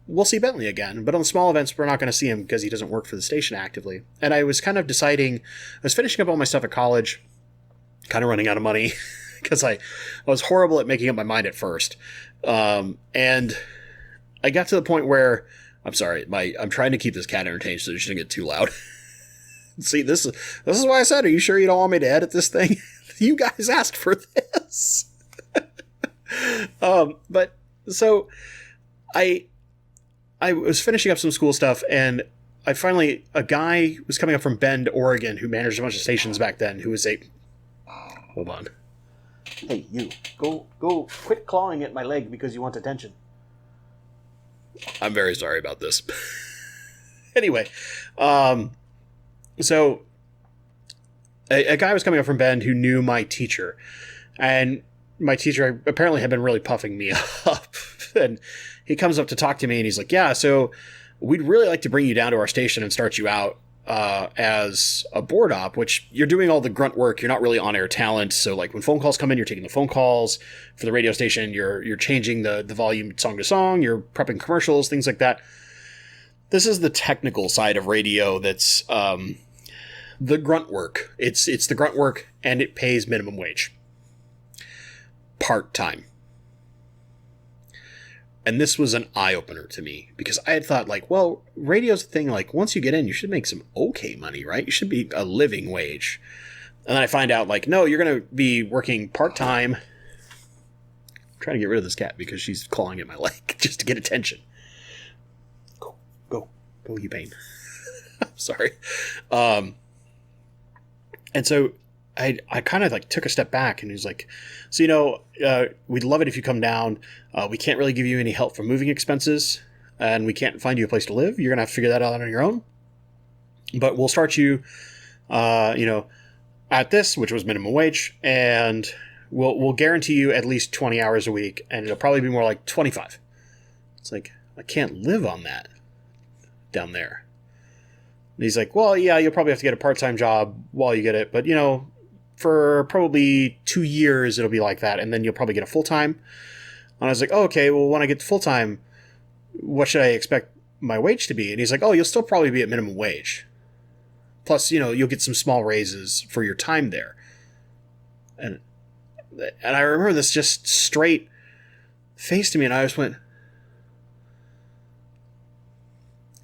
we'll see Bentley again. But on the small events, we're not going to see him because he doesn't work for the station actively. And I was kind of deciding, I was finishing up all my stuff at college, kind of running out of money because I was horrible at making up my mind at first. And I got to the point where, I'm sorry, I'm trying to keep this cat entertained so it shouldn't get too loud. See, this is why I said, are you sure you don't want me to edit this thing? You guys asked for this. But so I was finishing up some school stuff, and a guy was coming up from Bend, Oregon, who managed a bunch of stations back then, who was hold on. Hey, you, go, quit clawing at my leg because you want attention. I'm very sorry about this. Anyway, so a guy was coming up from Bend who knew my teacher, and my teacher apparently had been really puffing me up. And he comes up to talk to me, and he's like, "Yeah, so we'd really like to bring you down to our station and start you out as a board op, which you're doing all the grunt work. You're not really on-air talent. So like when phone calls come in, you're taking the phone calls for the radio station. You're changing the volume song to song. You're prepping commercials, things like that. This is the technical side of radio. That's the grunt work. It's the grunt work, and it pays minimum wage. Part-time. And this was an eye-opener to me, because I had thought, like, well, radio's a thing, like, once you get in, you should make some okay money, right? You should be a living wage. And then I find out, like, no, you're going to be working part-time. I'm trying to get rid of this cat because she's clawing at my leg just to get attention. Go, you pain. I'm sorry. And so I kind of like took a step back, and he was like, so, we'd love it if you come down. We can't really give you any help for moving expenses, and we can't find you a place to live. You're going to have to figure that out on your own. But we'll start you, at this, which was minimum wage, and we'll guarantee you at least 20 hours a week, and it'll probably be more like 25. It's like, I can't live on that down there. And he's like, well, yeah, you'll probably have to get a part-time job while you get it, but, for probably 2 years, it'll be like that, and then you'll probably get a full-time. And I was like, oh, okay, well, when I get full-time, what should I expect my wage to be? And he's like, oh, you'll still probably be at minimum wage. Plus, you'll get some small raises for your time there. And I remember this just straight face to me, and I just went,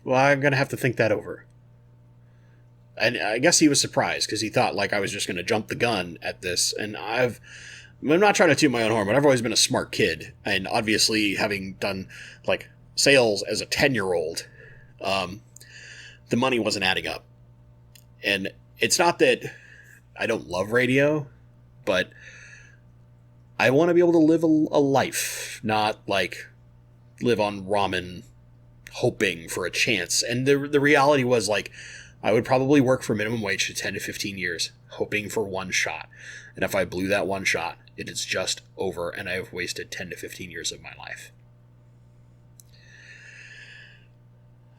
well, I'm going to have to think that over. And I guess he was surprised because he thought like I was just going to jump the gun at this. And I'm not trying to toot my own horn, but I've always been a smart kid. And obviously having done like sales as a 10-year-old, the money wasn't adding up. And it's not that I don't love radio, but I want to be able to live a life, not like live on ramen hoping for a chance. And the reality was like, I would probably work for minimum wage for 10 to 15 years, hoping for one shot. And if I blew that one shot, it is just over, and I have wasted 10 to 15 years of my life.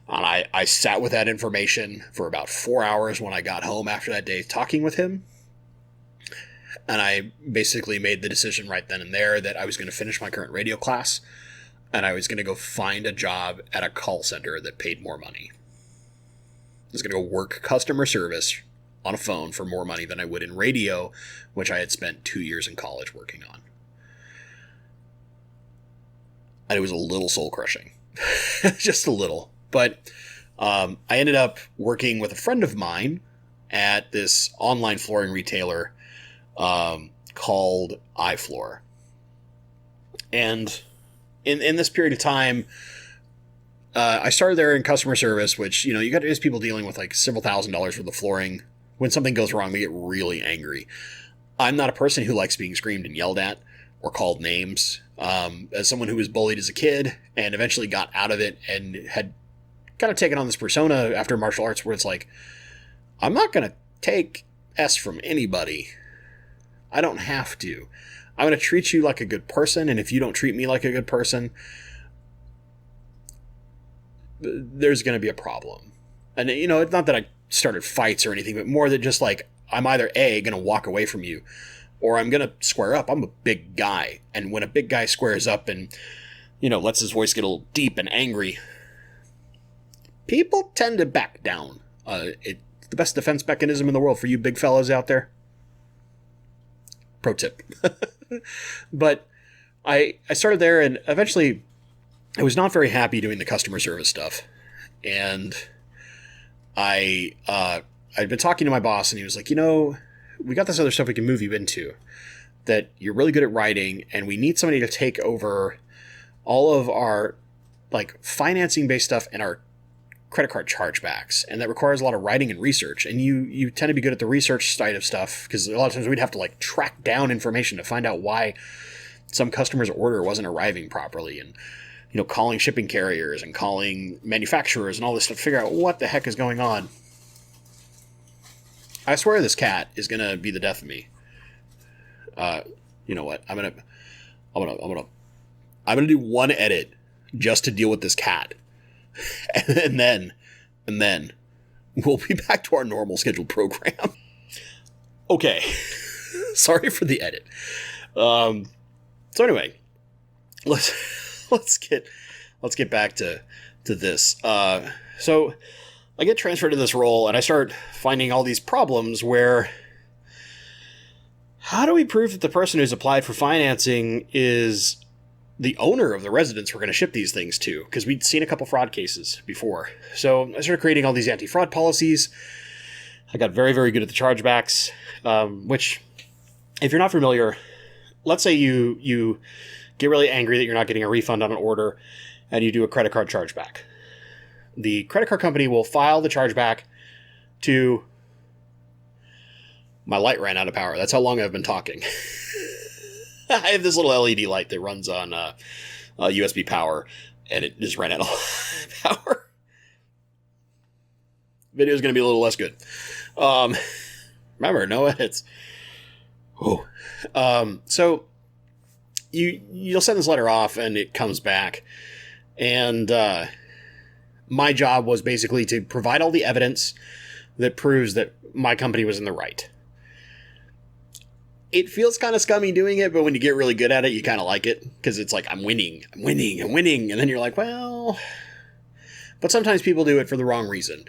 And I sat with that information for about 4 hours when I got home after that day talking with him. And I basically made the decision right then and there that I was going to finish my current radio class, and I was going to go find a job at a call center that paid more money. I was going to go work customer service on a phone for more money than I would in radio, which I had spent 2 years in college working on. And it was a little soul-crushing. Just a little. But I ended up working with a friend of mine at this online flooring retailer called iFloor. And in this period of time, I started there in customer service, which, you got these people dealing with like several $1,000s worth of flooring. When something goes wrong, they get really angry. I'm not a person who likes being screamed and yelled at or called names. As someone who was bullied as a kid and eventually got out of it and had kind of taken on this persona after martial arts where it's like, I'm not going to take S from anybody. I don't have to. I'm going to treat you like a good person, and if you don't treat me like a good person, there's going to be a problem. And, it's not that I started fights or anything, but more that just like, I'm either A, going to walk away from you, or I'm going to square up. I'm a big guy. And when a big guy squares up and, lets his voice get a little deep and angry, people tend to back down. It's the best defense mechanism in the world for you big fellas out there. Pro tip. But I started there, and eventually I was not very happy doing the customer service stuff. And I'd been talking to my boss, and he was like, we got this other stuff we can move you into that you're really good at writing, and we need somebody to take over all of our like financing based stuff and our credit card chargebacks, and that requires a lot of writing and research, and you tend to be good at the research side of stuff, because a lot of times we'd have to like track down information to find out why some customer's order wasn't arriving properly, and calling shipping carriers and calling manufacturers and all this stuff to figure out what the heck is going on. I swear this cat is gonna be the death of me. You know what? I'm gonna do one edit just to deal with this cat. And then we'll be back to our normal scheduled program. Okay. Sorry for the edit. So anyway, let's get back to this. So I get transferred to this role, and I start finding all these problems where, how do we prove that the person who's applied for financing is the owner of the residence we're going to ship these things to? Because we'd seen a couple fraud cases before. So I started creating all these anti-fraud policies. I got very, very good at the chargebacks, which, if you're not familiar, let's say you get really angry that you're not getting a refund on an order, and you do a credit card chargeback. The credit card company will file the chargeback to... My light ran out of power. That's how long I've been talking. I have this little LED light that runs on USB power, and it just ran out of power. Video is going to be a little less good. Remember, no edits. Oh. So you'll send this letter off, and it comes back. And my job was basically to provide all the evidence that proves that my company was in the right. It feels kind of scummy doing it, but when you get really good at it, you kind of like it, because it's like, I'm winning. And then you're like, well, but sometimes people do it for the wrong reason.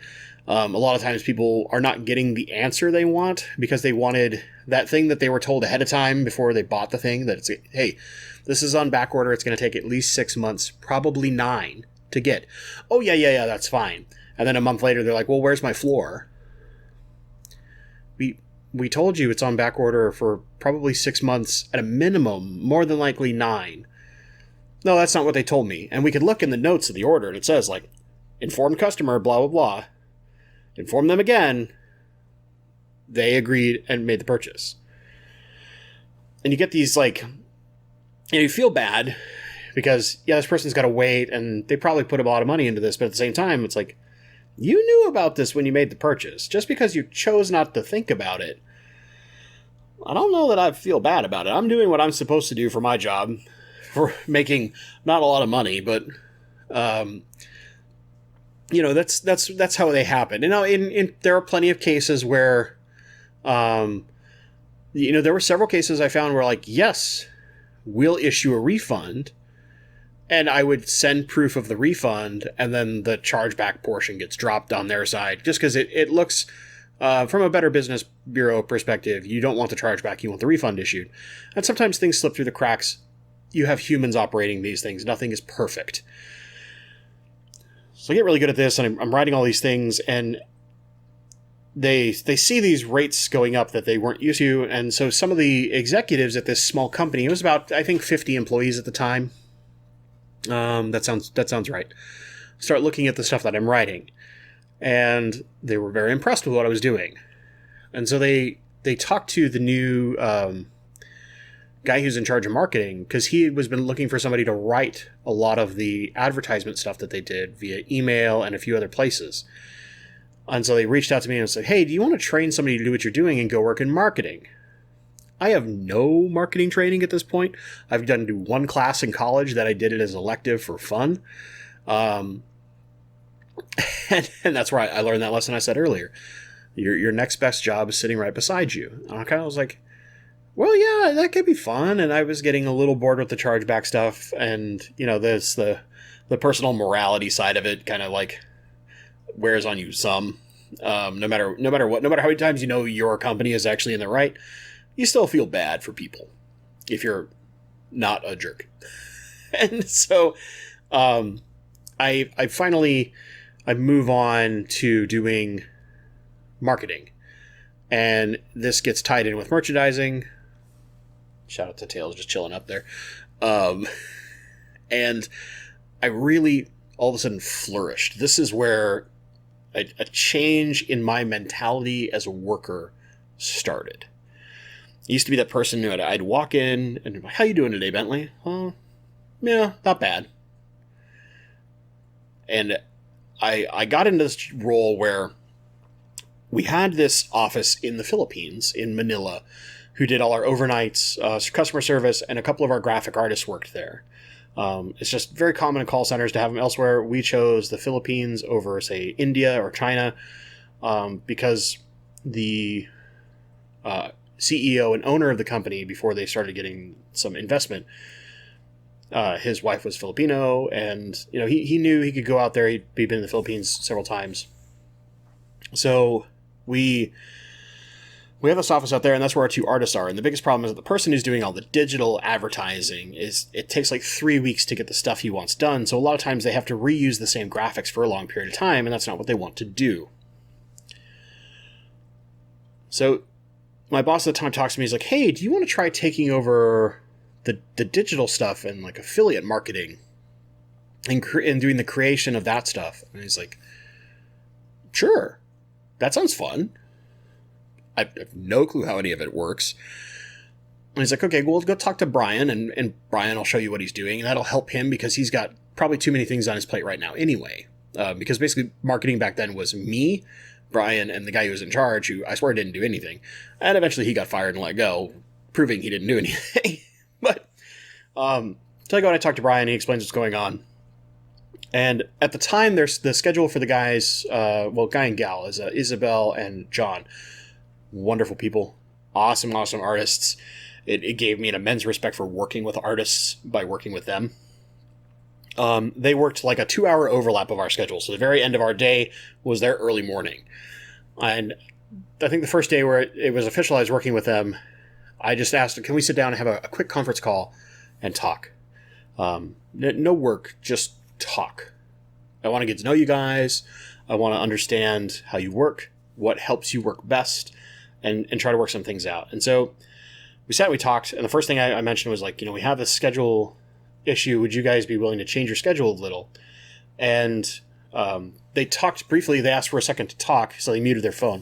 A lot of times people are not getting the answer they want because they wanted that thing that they were told ahead of time before they bought the thing, that it's, hey, this is on back order. It's going to take at least 6 months, probably 9 to get. Oh, yeah, that's fine. And then a month later, they're like, well, where's my floor? We told you it's on back order for probably 6 months at a minimum, more than likely 9. No, that's not what they told me. And we could look in the notes of the order, and it says, like, informed customer, blah, blah, blah. Inform them again. They agreed and made the purchase. And you get these, like, you feel bad because, yeah, this person's got to wait, and they probably put a lot of money into this, but at the same time, it's like, you knew about this when you made the purchase. Just because you chose not to think about it, I don't know that I feel bad about it. I'm doing what I'm supposed to do for my job, for making not a lot of money, but that's how they happen. There are plenty of cases where, there were several cases I found where, like, yes, we'll issue a refund, and I would send proof of the refund, and then the chargeback portion gets dropped on their side, just because it looks, from a Better Business Bureau perspective, you don't want the chargeback, you want the refund issued. And sometimes things slip through the cracks. You have humans operating these things. Nothing is perfect. So I get really good at this, and I'm writing all these things, and they see these rates going up that they weren't used to, and so some of the executives at this small company, it was about, I think, 50 employees at the time. That sounds right. Start looking at the stuff that I'm writing, and they were very impressed with what I was doing. And so they talked to the new guy who's in charge of marketing, because he was been looking for somebody to write a lot of the advertisement stuff that they did via email and a few other places. And so they reached out to me and said, hey, do you want to train somebody to do what you're doing and go work in marketing? I have no marketing training at this point. I've done one class in college that I did it as an elective for fun. And that's where I learned that lesson I said earlier. Your next best job is sitting right beside you. And I kind of was like, well, yeah, that could be fun. And I was getting a little bored with the chargeback stuff. And, there's the personal morality side of it kind of like wears on you some. No matter what, no matter how many times your company is actually in the right, you still feel bad for people if you're not a jerk. And so I move on to doing marketing. And this gets tied in with merchandising. Shout out to Tails, just chilling up there. And I really, all of a sudden, flourished. This is where a change in my mentality as a worker started. I used to be that person who I'd walk in and, how you doing today, Bentley? Yeah, not bad. And I got into this role where we had this office in the Philippines, in Manila, who did all our overnights, customer service, and a couple of our graphic artists worked there. It's just very common in call centers to have them elsewhere. We chose the Philippines over, say, India or China, because the CEO and owner of the company, before they started getting some investment, his wife was Filipino, and he knew he could go out there. He'd been in the Philippines several times. So we have this office out there, and that's where our two artists are. And the biggest problem is that the person who's doing all the digital advertising it takes like 3 weeks to get the stuff he wants done. So a lot of times they have to reuse the same graphics for a long period of time, and that's not what they want to do. So my boss at the time talks to me. He's like, hey, do you want to try taking over the digital stuff and like affiliate marketing and doing the creation of that stuff? And he's like, sure, that sounds fun. I have no clue how any of it works. And he's like, okay, well, go talk to Brian, and Brian will show you what he's doing, and that'll help him because he's got probably too many things on his plate right now anyway. Because basically marketing back then was me, Brian, and the guy who was in charge, who I swear didn't do anything. And eventually he got fired and let go, proving he didn't do anything. But so I go and I talk to Brian, and he explains what's going on. And at the time, there's the schedule for the guys, guy and gal, is Isabel and John. Wonderful people, awesome artists. It gave me an immense respect for working with artists by working with them. They worked like a 2-hour overlap of our schedule. So the very end of our day was their early morning. And I think the first day where it was official I was working with them, I just asked, can we sit down and have a quick conference call and talk? No work, just talk. I want to get to know you guys. I want to understand how you work, what helps you work best, and try to work some things out. And so we sat, we talked, and the first thing I mentioned was like, we have this schedule issue. Would you guys be willing to change your schedule a little? And they talked briefly. They asked for a second to talk, so they muted their phone.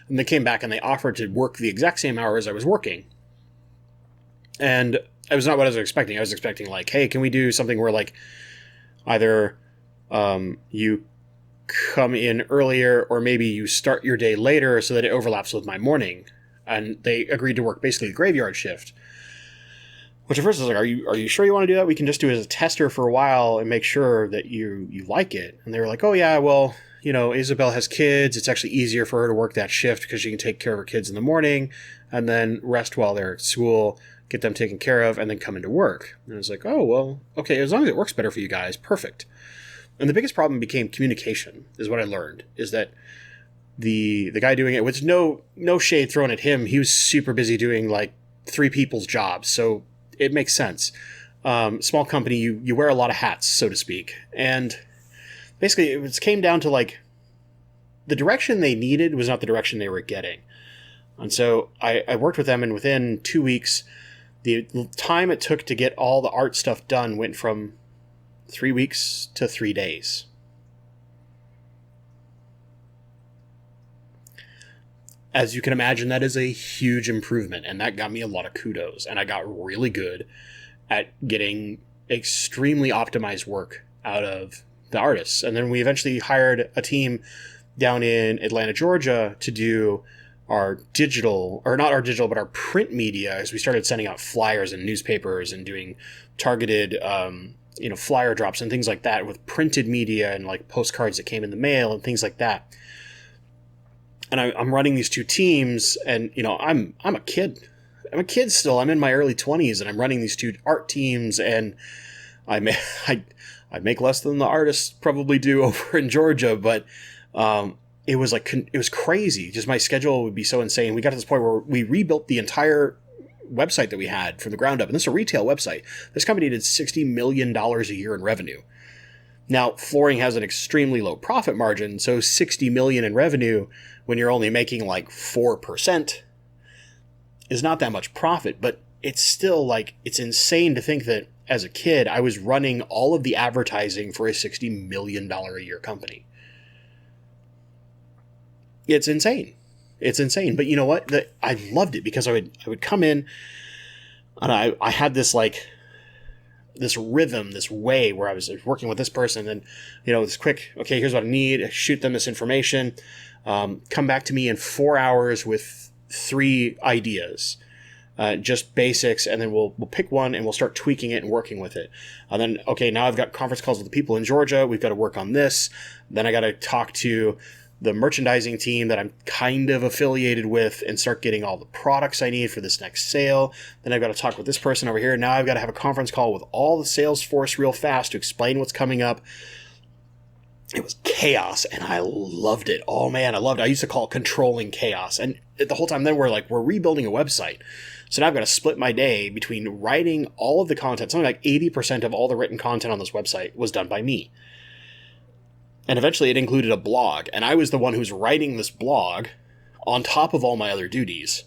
And they came back and they offered to work the exact same hours I was working. And it was not what I was expecting. I was expecting like, hey, can we do something where like either you come in earlier, or maybe you start your day later so that it overlaps with my morning. And they agreed to work basically the graveyard shift. Which at first I was like, are you sure you want to do that? We can just do it as a tester for a while and make sure that you like it. And they were like, oh yeah, well, Isabel has kids. It's actually easier for her to work that shift because she can take care of her kids in the morning and then rest while they're at school, get them taken care of, and then come into work. And I was like, oh, well, okay, as long as it works better for you guys, perfect. And the biggest problem became communication, is what I learned, is that the guy doing it, with no shade thrown at him, he was super busy doing like 3 people's jobs. So it makes sense. Small company, you wear a lot of hats, so to speak. And basically it came down to like the direction they needed was not the direction they were getting. And so I worked with them, and within 2 weeks, the time it took to get all the art stuff done went from 3 weeks to 3 days. As you can imagine, that is a huge improvement, and that got me a lot of kudos. And I got really good at getting extremely optimized work out of the artists. And then we eventually hired a team down in Atlanta, Georgia to do our digital, or not our digital, but our print media, as we started sending out flyers in newspapers and doing targeted, flyer drops and things like that with printed media and like postcards that came in the mail and things like that. And I'm running these 2 teams, and I'm a kid. I'm a kid still. I'm in my early 20s, and I'm running these 2 art teams, and I make less than the artists probably do over in Georgia, but it was crazy. Just my schedule would be so insane. We got to this point where we rebuilt the entire website that we had from the ground up, and this is a retail website. This company did $60 million a year in revenue. Now, flooring has an extremely low profit margin, so $60 million in revenue when you're only making like 4% is not that much profit, but it's still like, it's insane to think that as a kid, I was running all of the advertising for a $60 million a year company. It's insane. It's insane. But you know what? I loved it because I would come in, and I had this like, this rhythm, this way where I was working with this person, and this quick, okay, here's what I need, shoot them this information, come back to me in 4 hours with 3 ideas, just basics, and then we'll pick one and we'll start tweaking it and working with it. And then, okay, now I've got conference calls with the people in Georgia, we've got to work on this, then I got to talk to the merchandising team that I'm kind of affiliated with and start getting all the products I need for this next sale. Then I've got to talk with this person over here. Now I've got to have a conference call with all the sales force real fast to explain what's coming up. It was chaos, and I loved it. Oh man, I loved it. I used to call it controlling chaos. And the whole time then we're rebuilding a website. So now I've got to split my day between writing all of the content. Something like 80% of all the written content on this website was done by me. And eventually it included a blog, and I was the one who's writing this blog on top of all my other duties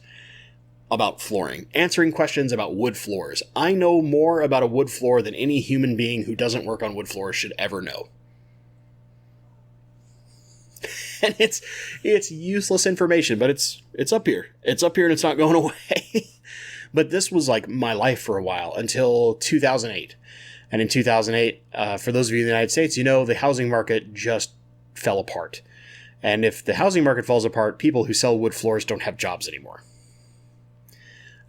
about flooring, answering questions about wood floors. I know more about a wood floor than any human being who doesn't work on wood floors should ever know. And it's useless information, but it's up here. It's up here and it's not going away. But this was like my life for a while until 2008. And in 2008, for those of you in the United States, the housing market just fell apart. And if the housing market falls apart, people who sell wood floors don't have jobs anymore.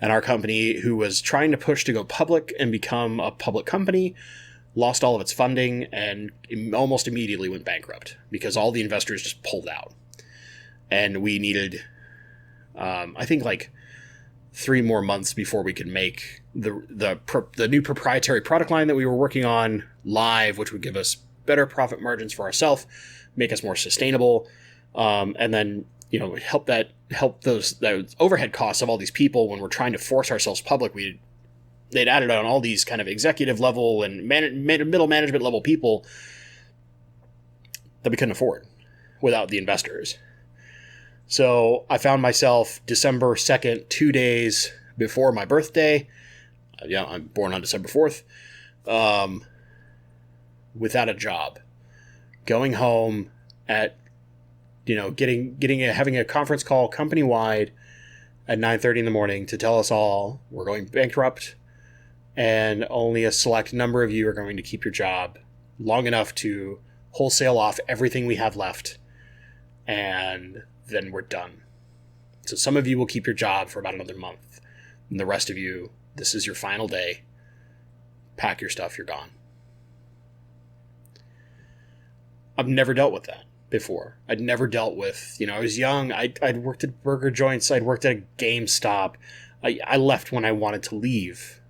And our company, who was trying to push to go public and become a public company, lost all of its funding and almost immediately went bankrupt because all the investors just pulled out. And we needed, I think, like 3 more months before we could make the new proprietary product line that we were working on live, which would give us better profit margins for ourselves, make us more sustainable, and then help those overhead costs of all these people when we're trying to force ourselves public. They'd added on all these kind of executive level and middle management level people that we couldn't afford without the investors. So I found myself December 2nd, 2 days before my birthday. I'm born on December 4th. Without a job, going home at, having a conference call company wide at 9:30 in the morning to tell us all we're going bankrupt and only a select number of you are going to keep your job long enough to wholesale off everything we have left, and then we're done. So some of you will keep your job for about another month, and the rest of you, this is your final day. Pack your stuff, you're gone. I've never dealt with that before. I'd never dealt with, I was young. I'd worked at burger joints. I'd worked at a GameStop. I left when I wanted to leave.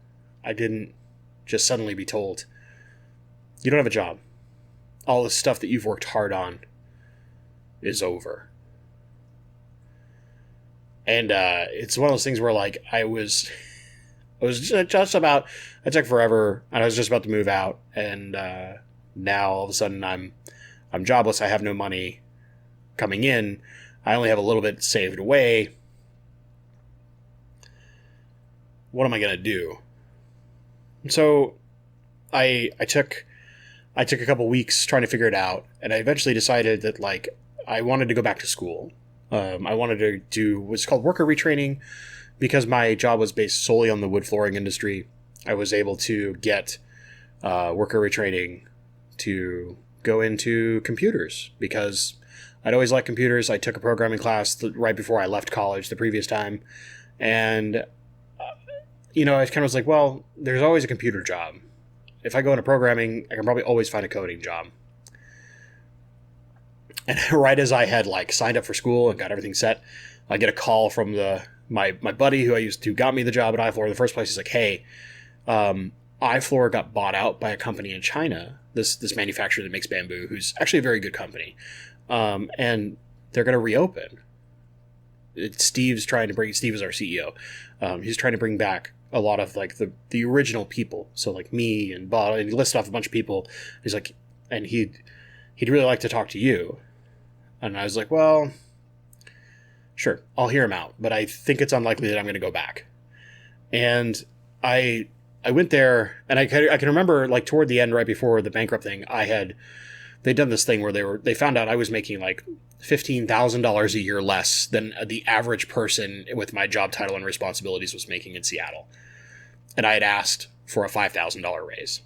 I didn't just suddenly be told, you don't have a job. All the stuff that you've worked hard on is over. And it's one of those things where, like, I was just about, I took forever, and I was just about to move out, and now all of a sudden I'm jobless. I have no money coming in. I only have a little bit saved away. What am I going to do? So I took a couple weeks trying to figure it out, and I eventually decided that, like, I wanted to go back to school. I wanted to do what's called worker retraining, because my job was based solely on the wood flooring industry. I was able to get worker retraining to go into computers, because I'd always liked computers. I took a programming class right before I left college the previous time, and I kind of was like, well, there's always a computer job. If I go into programming, I can probably always find a coding job. And right as I had, like, signed up for school and got everything set, I get a call from my buddy who got me the job at iFloor in the first place. He's like, hey, iFloor got bought out by a company in China, this manufacturer that makes bamboo, who's actually a very good company. And they're going to reopen. Steve is our CEO. He's trying to bring back a lot of, like, the original people. So, like, me and Bob, and he lists off a bunch of people. He's like, and he'd really like to talk to you. And I was like, well, sure, I'll hear him out, but I think it's unlikely that I'm going to go back. And I went there, and I can remember, like, toward the end, right before the bankrupt thing, they'd done this thing where they found out I was making, like, $15,000 a year less than the average person with my job title and responsibilities was making in Seattle. And I had asked for a $5,000 raise.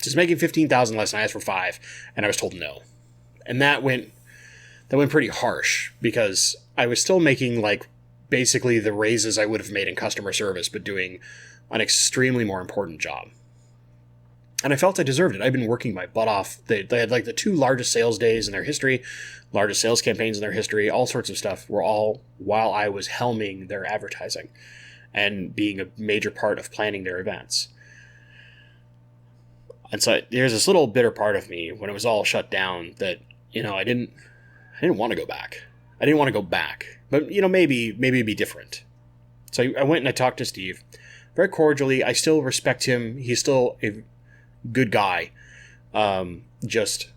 Just making $15,000 less, and I asked for $5,000, and I was told no. And that went pretty harsh, because I was still making, like, basically the raises I would have made in customer service, but doing an extremely more important job. And I felt I deserved it. I'd been working my butt off. They had, like, the 2 largest sales days in their history, largest sales campaigns in their history, all sorts of stuff were all while I was helming their advertising and being a major part of planning their events. And so there's this little bitter part of me when it was all shut down that, I didn't want to go back. I didn't want to go back, but, maybe it'd be different. So I went and I talked to Steve very cordially. I still respect him. He's still a good guy. Just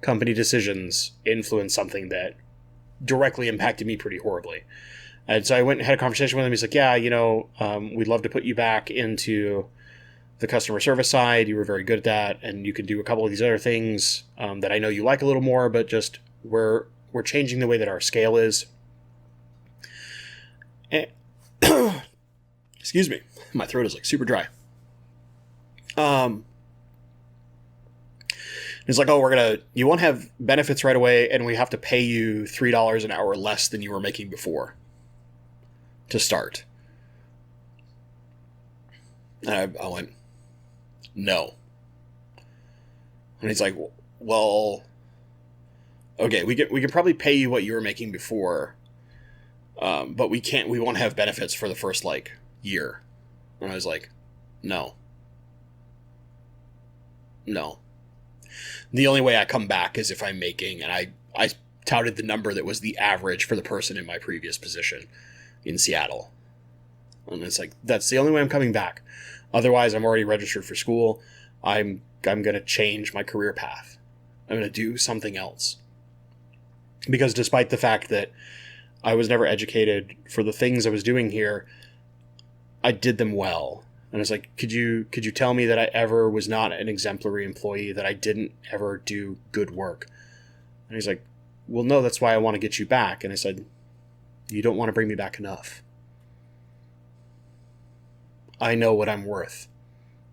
company decisions influenced something that directly impacted me pretty horribly. And so I went and had a conversation with him. He's like, yeah, we'd love to put you back into the customer service side. You were very good at that, and you could do a couple of these other things that I know you like a little more, but just we're changing the way that our scale is. And excuse me, my throat is, like, super dry. It's like, oh, you won't have benefits right away, and we have to pay you $3 an hour less than you were making before to start. And I went, no. And he's like, well, okay, we can probably pay you what you were making before, but we won't have benefits for the first, like, year. And I was like, no. The only way I come back is if I'm making, and I touted the number that was the average for the person in my previous position in Seattle. And it's like, that's the only way I'm coming back. Otherwise, I'm already registered for school. I'm going to change my career path. I'm going to do something else. Because despite the fact that I was never educated for the things I was doing here, I did them well. And it's like, could you tell me that I ever was not an exemplary employee, that I didn't ever do good work? And he's like, well, no, that's why I want to get you back. And I said, you don't want to bring me back enough. I know what I'm worth,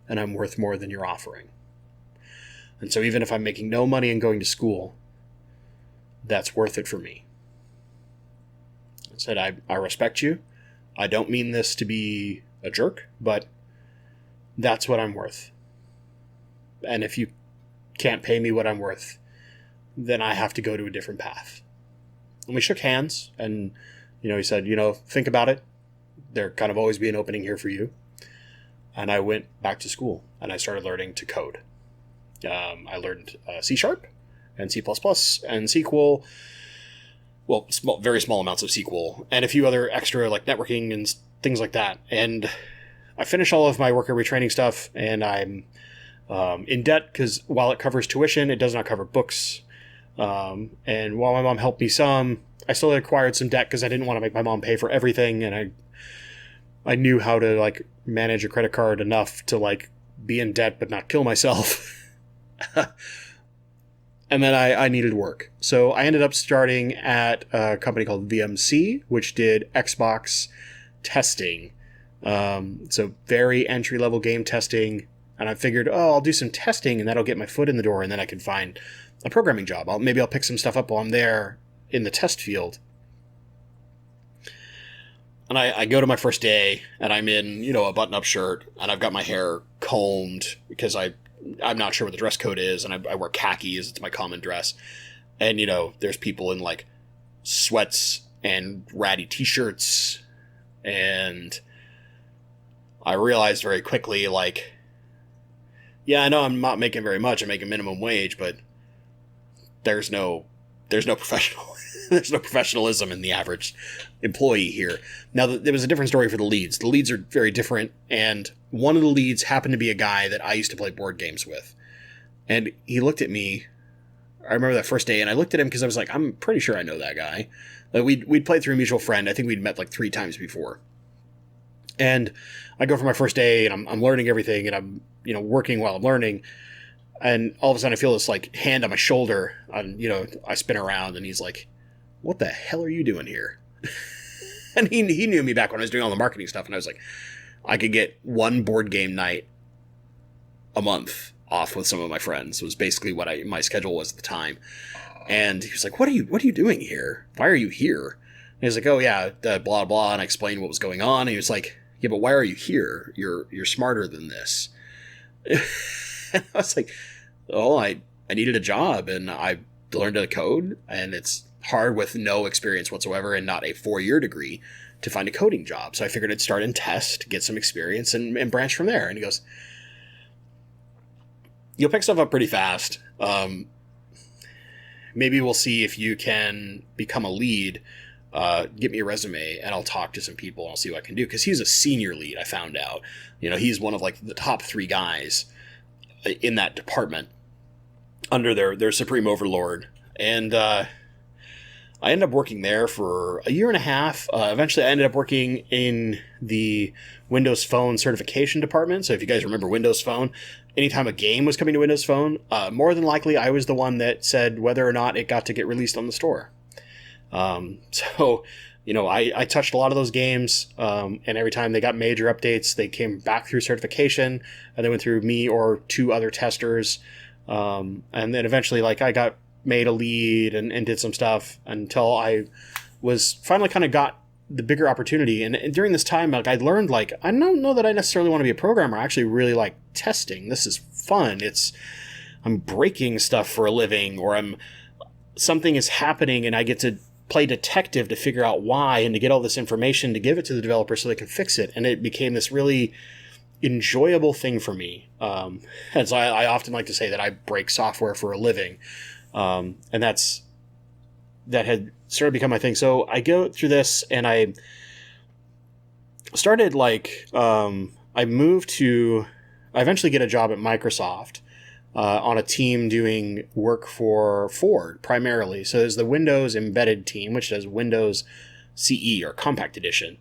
and I'm worth more than you're offering. And so even if I'm making no money and going to school, that's worth it for me. I said, I respect you. I don't mean this to be a jerk, but that's what I'm worth. And if you can't pay me what I'm worth, then I have to go to a different path. And we shook hands, and, he said, think about it. There kind of always be an opening here for you. And I went back to school, and I started learning to code. I learned C# and C++ and SQL. Well, very small amounts of SQL, and a few other extra, like networking and things like that. And I finished all of my worker retraining stuff, and I'm in debt because while it covers tuition, it does not cover books. And while my mom helped me some, I still acquired some debt because I didn't want to make my mom pay for everything, and I knew how to like manage a credit card enough to like be in debt but not kill myself. And then I needed work. So I ended up starting at a company called VMC, which did Xbox testing. So very entry-level game testing. And I figured, I'll do some testing and that'll get my foot in the door, and then I can find a programming job. Maybe I'll pick some stuff up while I'm there in the test field. And I go to my first day, and I'm in, a button-up shirt, and I've got my hair combed because I'm not sure what the dress code is, and I wear khakis. It's my common dress. And, there's people in, like, sweats and ratty t-shirts. And I realized very quickly, like, yeah, I know I'm not making very much. I'm making minimum wage, but there's no professional. There's no professionalism in the average employee here. Now, there was a different story for the leads. The leads are very different, and one of the leads happened to be a guy that I used to play board games with. And he looked at me. I remember that first day, and I looked at him because I was like, I'm pretty sure I know that guy. We'd played through a mutual friend. I think we'd met like 3 times before. And I go for my first day, and I'm learning everything, and I'm working while I'm learning. And all of a sudden I feel this like hand on my shoulder, and I spin around, and he's like, what the hell are you doing here? And he knew me back when I was doing all the marketing stuff, and I was like, I could get one board game night a month off with some of my friends. It was basically what my schedule was at the time. And he was like, what are you doing here? Why are you here? And he was like, oh yeah, blah, blah. And I explained what was going on. And he was like, yeah, but why are you here? You're smarter than this. And I was like, I needed a job, and I learned to code, and it's hard with no experience whatsoever and not a 4-year degree to find a coding job. So I figured I'd start in test, get some experience, and branch from there. And he goes, you'll pick stuff up pretty fast. Maybe we'll see if you can become a lead. Get me a resume, and I'll talk to some people, and I'll see what I can do. Because he's a senior lead, I found out. He's one of like the top 3 guys in that department under their supreme overlord. And I ended up working there for a year and a half. Eventually, I ended up working in the Windows Phone certification department. So if you guys remember Windows Phone, anytime a game was coming to Windows Phone, more than likely I was the one that said whether or not it got to get released on the store. So, I touched a lot of those games, and every time they got major updates, they came back through certification, and they went through me or 2 other testers. And then eventually, like, I got made a lead and did some stuff until I was finally kind of got the bigger opportunity. And during this time, like, I learned, like, I don't know that I necessarily want to be a programmer. I actually really like testing. This is fun. I'm breaking stuff for a living, or something is happening and I get to play detective to figure out why and to get all this information to give it to the developer so they can fix it. And it became this really enjoyable thing for me. And so I often like to say that I break software for a living. And that had started to become my thing. So I go through this, and I started I eventually get a job at Microsoft on a team doing work for Ford primarily. So there's the Windows embedded team, which does Windows CE or Compact Edition.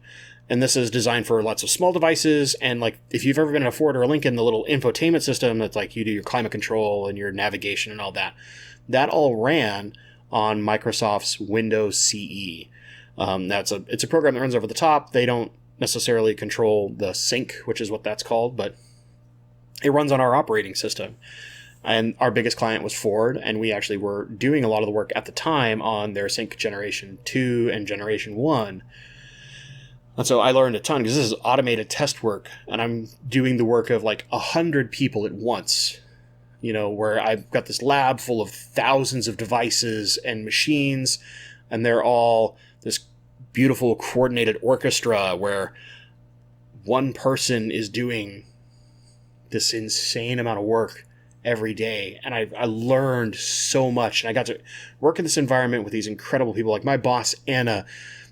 And this is designed for lots of small devices. And like, if you've ever been in a Ford or a Lincoln, the little infotainment system that's like you do your climate control and your navigation and all that, that all ran on Microsoft's Windows CE. It's a program that runs over the top. They don't necessarily control the sync, which is what that's called, but it runs on our operating system. And our biggest client was Ford, and we actually were doing a lot of the work at the time on their Sync Generation 2 and Generation 1. And so I learned a ton because this is automated test work, and I'm doing the work of like 100 people at once, where I've got this lab full of thousands of devices and machines, and they're all this beautiful coordinated orchestra where one person is doing this insane amount of work every day. And I learned so much, and I got to work in this environment with these incredible people, like my boss, Anna,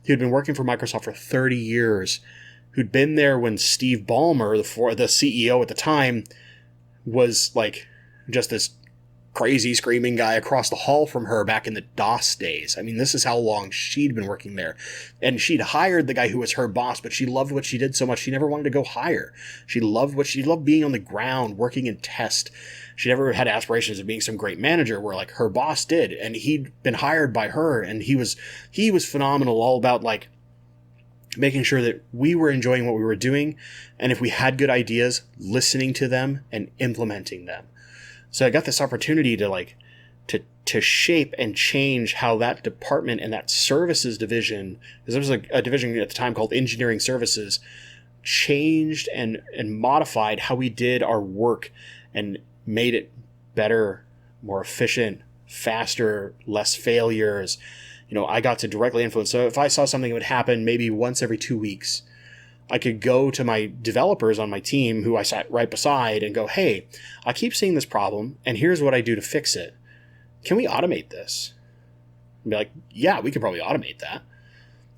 who'd been working for Microsoft for 30 years, who'd been there when Steve Ballmer, the CEO at the time, was like just this crazy screaming guy across the hall from her back in the DOS days. I mean, this is how long she'd been working there. And she'd hired the guy who was her boss, but she loved what she did so much she never wanted to go higher. She loved being on the ground, working in test. She never had aspirations of being some great manager where like her boss did. And he'd been hired by her, and he was phenomenal, all about like making sure that we were enjoying what we were doing. And if we had good ideas, listening to them and implementing them. So I got this opportunity to shape and change how that department and that services division, because there was a division at the time called engineering services, changed and modified how we did our work and made it better, more efficient, faster, less failures. I got to directly influence. So if I saw something that would happen maybe once every 2 weeks, I could go to my developers on my team who I sat right beside and go, hey, I keep seeing this problem, and here's what I do to fix it. Can we automate this? And be like, yeah, we could probably automate that.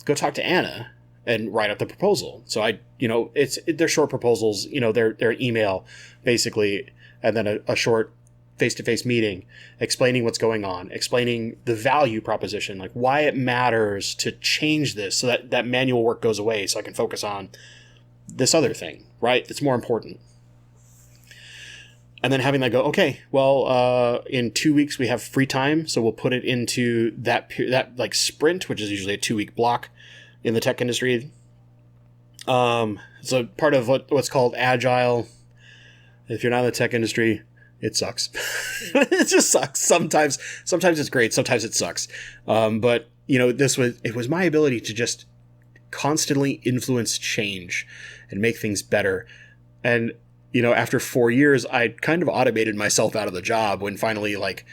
Go talk to Anna and write up the proposal. So they're short proposals, they're email basically, and then a short face-to-face meeting explaining what's going on, explaining the value proposition, like why it matters to change this so that manual work goes away so I can focus on this other thing, right? That's more important. And then having that go, okay, well, in 2 weeks we have free time, so we'll put it into that like sprint, which is usually a 2-week block in the tech industry. So part of what's called agile, if you're not in the tech industry, it sucks. It just sucks. Sometimes it's great. Sometimes it sucks. But it was my ability to just constantly influence change and make things better. And, after 4 years, I kind of automated myself out of the job when finally, like,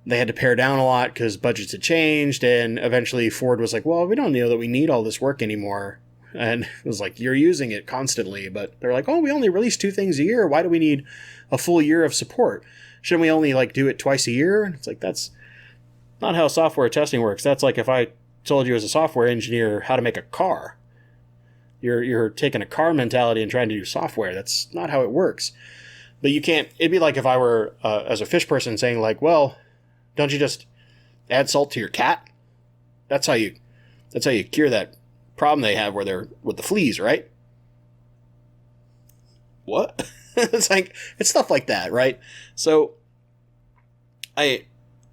they had to pare down a lot because budgets had changed. And eventually Ford was like, well, we don't know that we need all this work anymore. And it was like, you're using it constantly. But they're like, oh, we only release 2 things a year. Why do we need a full year of support? Shouldn't we only do it twice a year? And it's like, that's not how software testing works. That's like if I told you as a software engineer how to make a car. You're taking a car mentality and trying to do software. That's not how it works. But you can't, it'd be like if I were as a fish person saying like, well, don't you just add salt to your cat? That's how you cure that problem they have where they're with the fleas, right? What? It's stuff like that, right? So I'm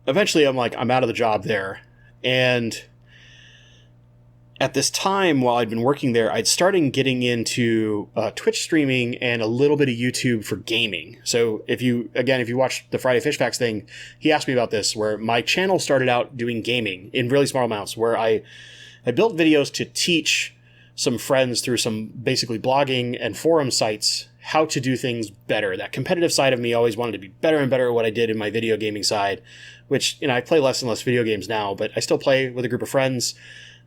out of the job there. And at this time, while I'd been working there, I'd started getting into Twitch streaming and a little bit of YouTube for gaming. So if you watch the Friday Fish Facts thing, he asked me about this, where my channel started out doing gaming in really small amounts, where I built videos to teach some friends through some basically blogging and forum sites how to do things better. That competitive side of me always wanted to be better and better at what I did in my video gaming side, which, I play less and less video games now, but I still play with a group of friends.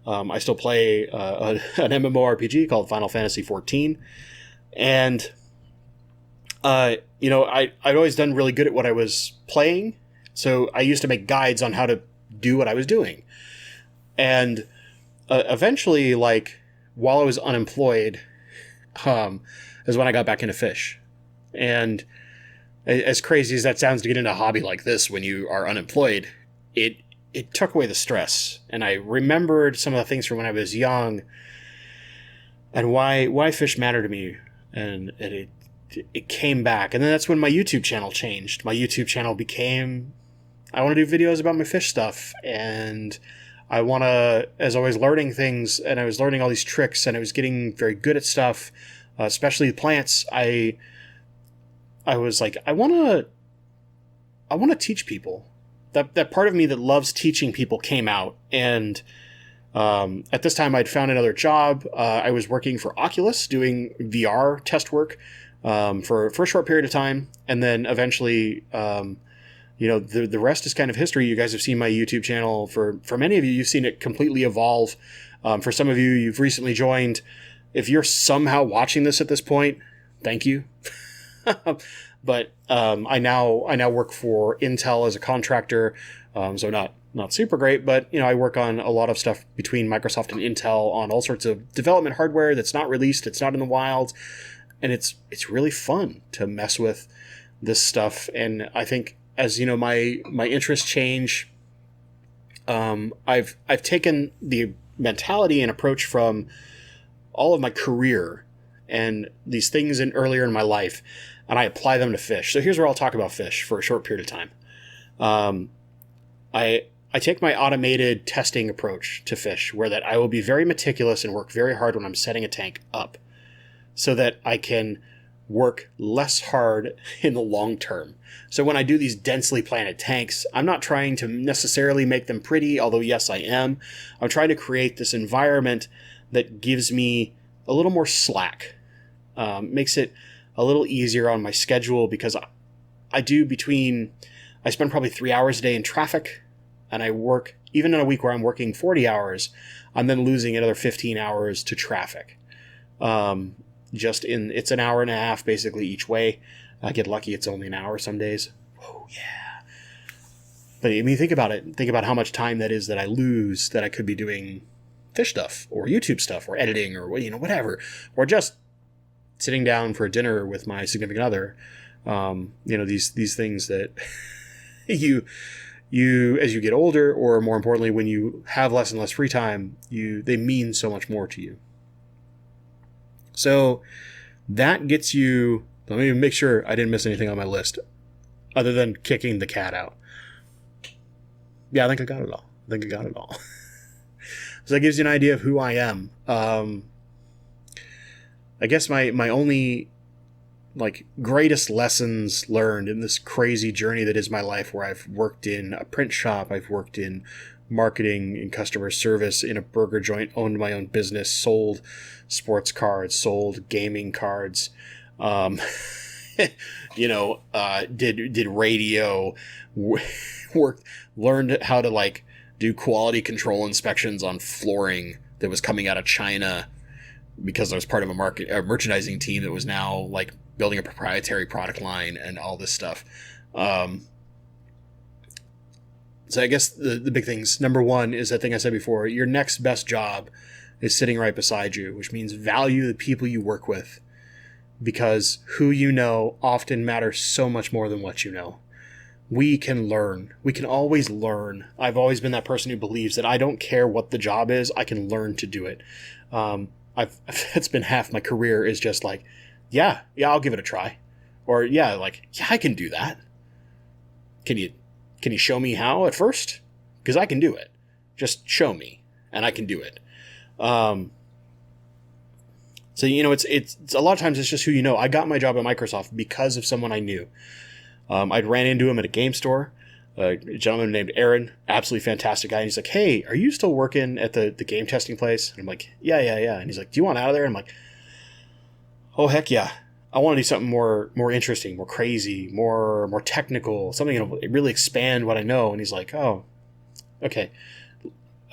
I still play an MMORPG called Final Fantasy XIV. And, I'd always done really good at what I was playing. So I used to make guides on how to do what I was doing. And eventually, while I was unemployed, is when I got back into fish. And as crazy as that sounds to get into a hobby like this when you are unemployed, it took away the stress. And I remembered some of the things from when I was young and why fish matter to me. And it came back. And then that's when my YouTube channel changed. My YouTube channel became, I want to do videos about my fish stuff. And I want to, as I was learning things and I was learning all these tricks and I was getting very good at stuff, especially plants, I was like, I want to I want to teach people. That part of me that loves teaching people came out. And at this time, I'd found another job. I was working for Oculus doing VR test work for a short period of time. And then eventually, the rest is kind of history. You guys have seen my YouTube channel. For many of you, you've seen it completely evolve. For some of you, you've recently joined. If you're somehow watching this at this point, thank you. But I now work for Intel as a contractor, so not super great, but I work on a lot of stuff between Microsoft and Intel on all sorts of development hardware that's not released, it's not in the wild, and it's really fun to mess with this stuff. And I think as my interests change, I've taken the mentality and approach from all of my career and these things earlier in my life, and I apply them to fish. So here's where I'll talk about fish for a short period of time. I take my automated testing approach to fish, where that I will be very meticulous and work very hard when I'm setting a tank up, so that I can work less hard in the long term. So when I do these densely planted tanks, I'm not trying to necessarily make them pretty, although yes, I am. I'm trying to create this environment that gives me a little more slack, makes it a little easier on my schedule, because I spend probably 3 hours a day in traffic, and I work, even in a week where I'm working 40 hours, I'm then losing another 15 hours to traffic. It's an hour and a half basically each way. I get lucky, it's only an hour some days. Oh yeah. But I mean, think about it. Think about how much time that is that I lose that I could be doing fish stuff or YouTube stuff or editing or whatever, or just sitting down for a dinner with my significant other. These things that you as you get older, or more importantly, when you have less and less free time, they mean so much more to you. So that gets you. Let me make sure I didn't miss anything on my list other than kicking the cat out. Yeah, I think I got it all. So that gives you an idea of who I am. I guess my only greatest lessons learned in this crazy journey that is my life, where I've worked in a print shop, I've worked in marketing and customer service in a burger joint, owned my own business, sold sports cards, sold gaming cards, did radio, learned how to do quality control inspections on flooring that was coming out of China, because I was part of a merchandising team that was now building a proprietary product line and all this stuff. So I guess the big things, number one is that thing I said before, your next best job is sitting right beside you, which means value the people you work with, because who you know often matters so much more than what you know. We can learn. We can always learn. I've always been that person who believes that I don't care what the job is, I can learn to do it. It's been half my career is just yeah, I'll give it a try. Or yeah, I can do that. Can you show me how at first? Because I can do it. Just show me, and I can do it. So it's a lot of times it's just who you know. I got my job at Microsoft because of someone I knew. I'd ran into him at a game store. A gentleman named Aaron, absolutely fantastic guy. And he's like, "Hey, are you still working at the game testing place?" And I'm like, yeah. And he's like, "Do you want out of there?" And I'm like, "Oh, heck yeah. I want to do something more interesting, more crazy, more technical, something that'll really expand what I know." And he's like, "Oh, okay.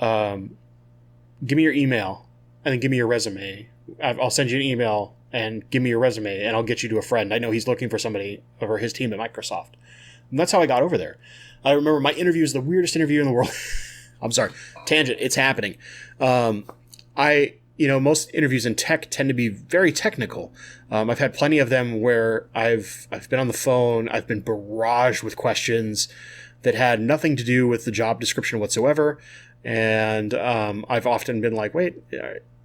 Give me your email and then give me your resume. I'll send you an email and give me your resume, and I'll get you to a friend. I know he's looking for somebody for his team at Microsoft." And that's how I got over there. I remember my interview was the weirdest interview in the world. I'm sorry. Tangent. It's happening. Most interviews in tech tend to be very technical. I've had plenty of them where I've been on the phone. I've been barraged with questions that had nothing to do with the job description whatsoever. And I've often been like, wait,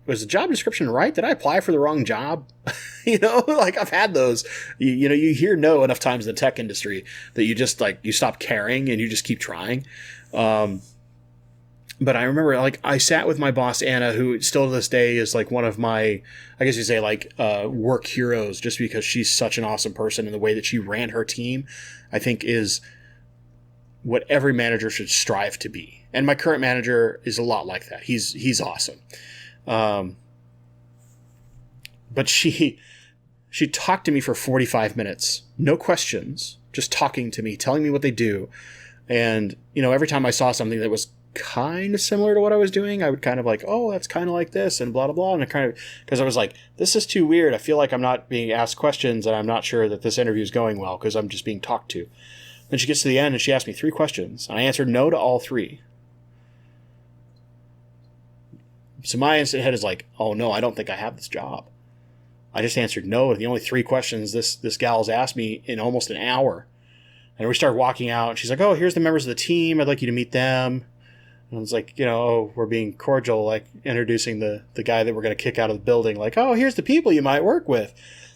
was the job description right? Did I apply for the wrong job? I've had those. You hear no enough times in the tech industry that you just you stop caring and you just keep trying. But I remember I sat with my boss, Anna, who still to this day is one of my, I guess you say work heroes, just because she's such an awesome person, and the way that she ran her team, I think is what every manager should strive to be. And my current manager is a lot like that. He's awesome. But she talked to me for 45 minutes. No questions, just talking to me, telling me what they do. And, every time I saw something that was kind of similar to what I was doing, I would kind of like, oh, that's kind of like this and blah, blah, blah. And because I was like, this is too weird. I feel like I'm not being asked questions and I'm not sure that this interview is going well because I'm just being talked to. Then she gets to the end and she asked me 3 questions and I answered no to all 3. So my instant head is like, oh no, I don't think I have this job. I just answered no to the only 3 questions this gal's asked me in almost an hour. And we started walking out and she's like, oh, here's the members of the team. I'd like you to meet them. And it's like, we're being cordial, like introducing the guy that we're going to kick out of the building. Like, oh, here's the people you might work with.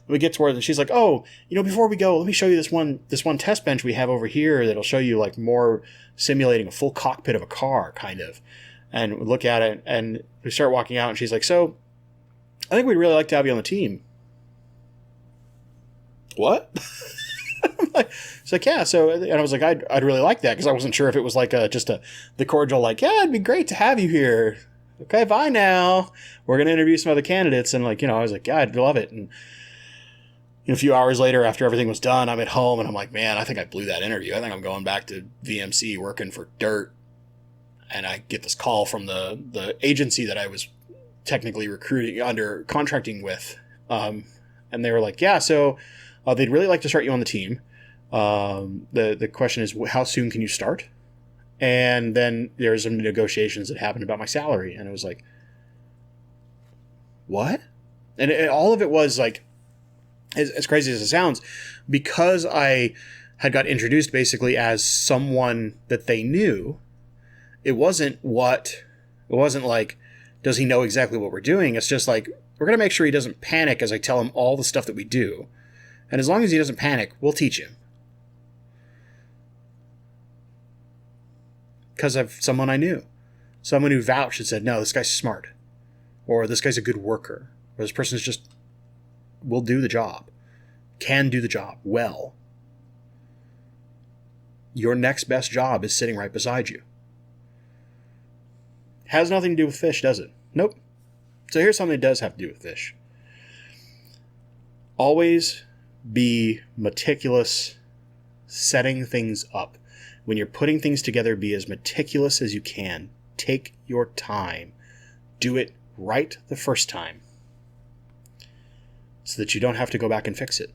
And we get to where, and she's like, oh, before we go, let me show you this one test bench we have over here that'll show you like more simulating a full cockpit of a car, kind of. And we look at it and we start walking out and she's like, so I think we'd really like to have you on the team. What? It's like, yeah. So, and I was like, I'd really like that because I wasn't sure if it was like the cordial, like, yeah, it'd be great to have you here. Okay, bye now. We're gonna interview some other candidates, and I was like, yeah, I'd love it. And a few hours later, after everything was done, I'm at home and I'm like, man, I think I blew that interview. I think I'm going back to VMC working for dirt. And I get this call from the agency that I was technically contracting with, and they were like, yeah, so they'd really like to start you on the team. The question is, how soon can you start? And then there's some negotiations that happened about my salary. And it was like, what? And all of it was like, as crazy as it sounds, because I had got introduced basically as someone that they knew, it wasn't like, does he know exactly what we're doing? It's just like, we're going to make sure he doesn't panic as I tell him all the stuff that we do. And as long as he doesn't panic, we'll teach him. Because of someone I knew. Someone who vouched and said, no, this guy's smart. Or this guy's a good worker. Or this person's just will do the job. Can do the job well. Your next best job is sitting right beside you. Has nothing to do with fish, does it? Nope. So here's something that does have to do with fish. Always be meticulous setting things up. When you're putting things together, be as meticulous as you can. Take your time. Do it right the first time so that you don't have to go back and fix it.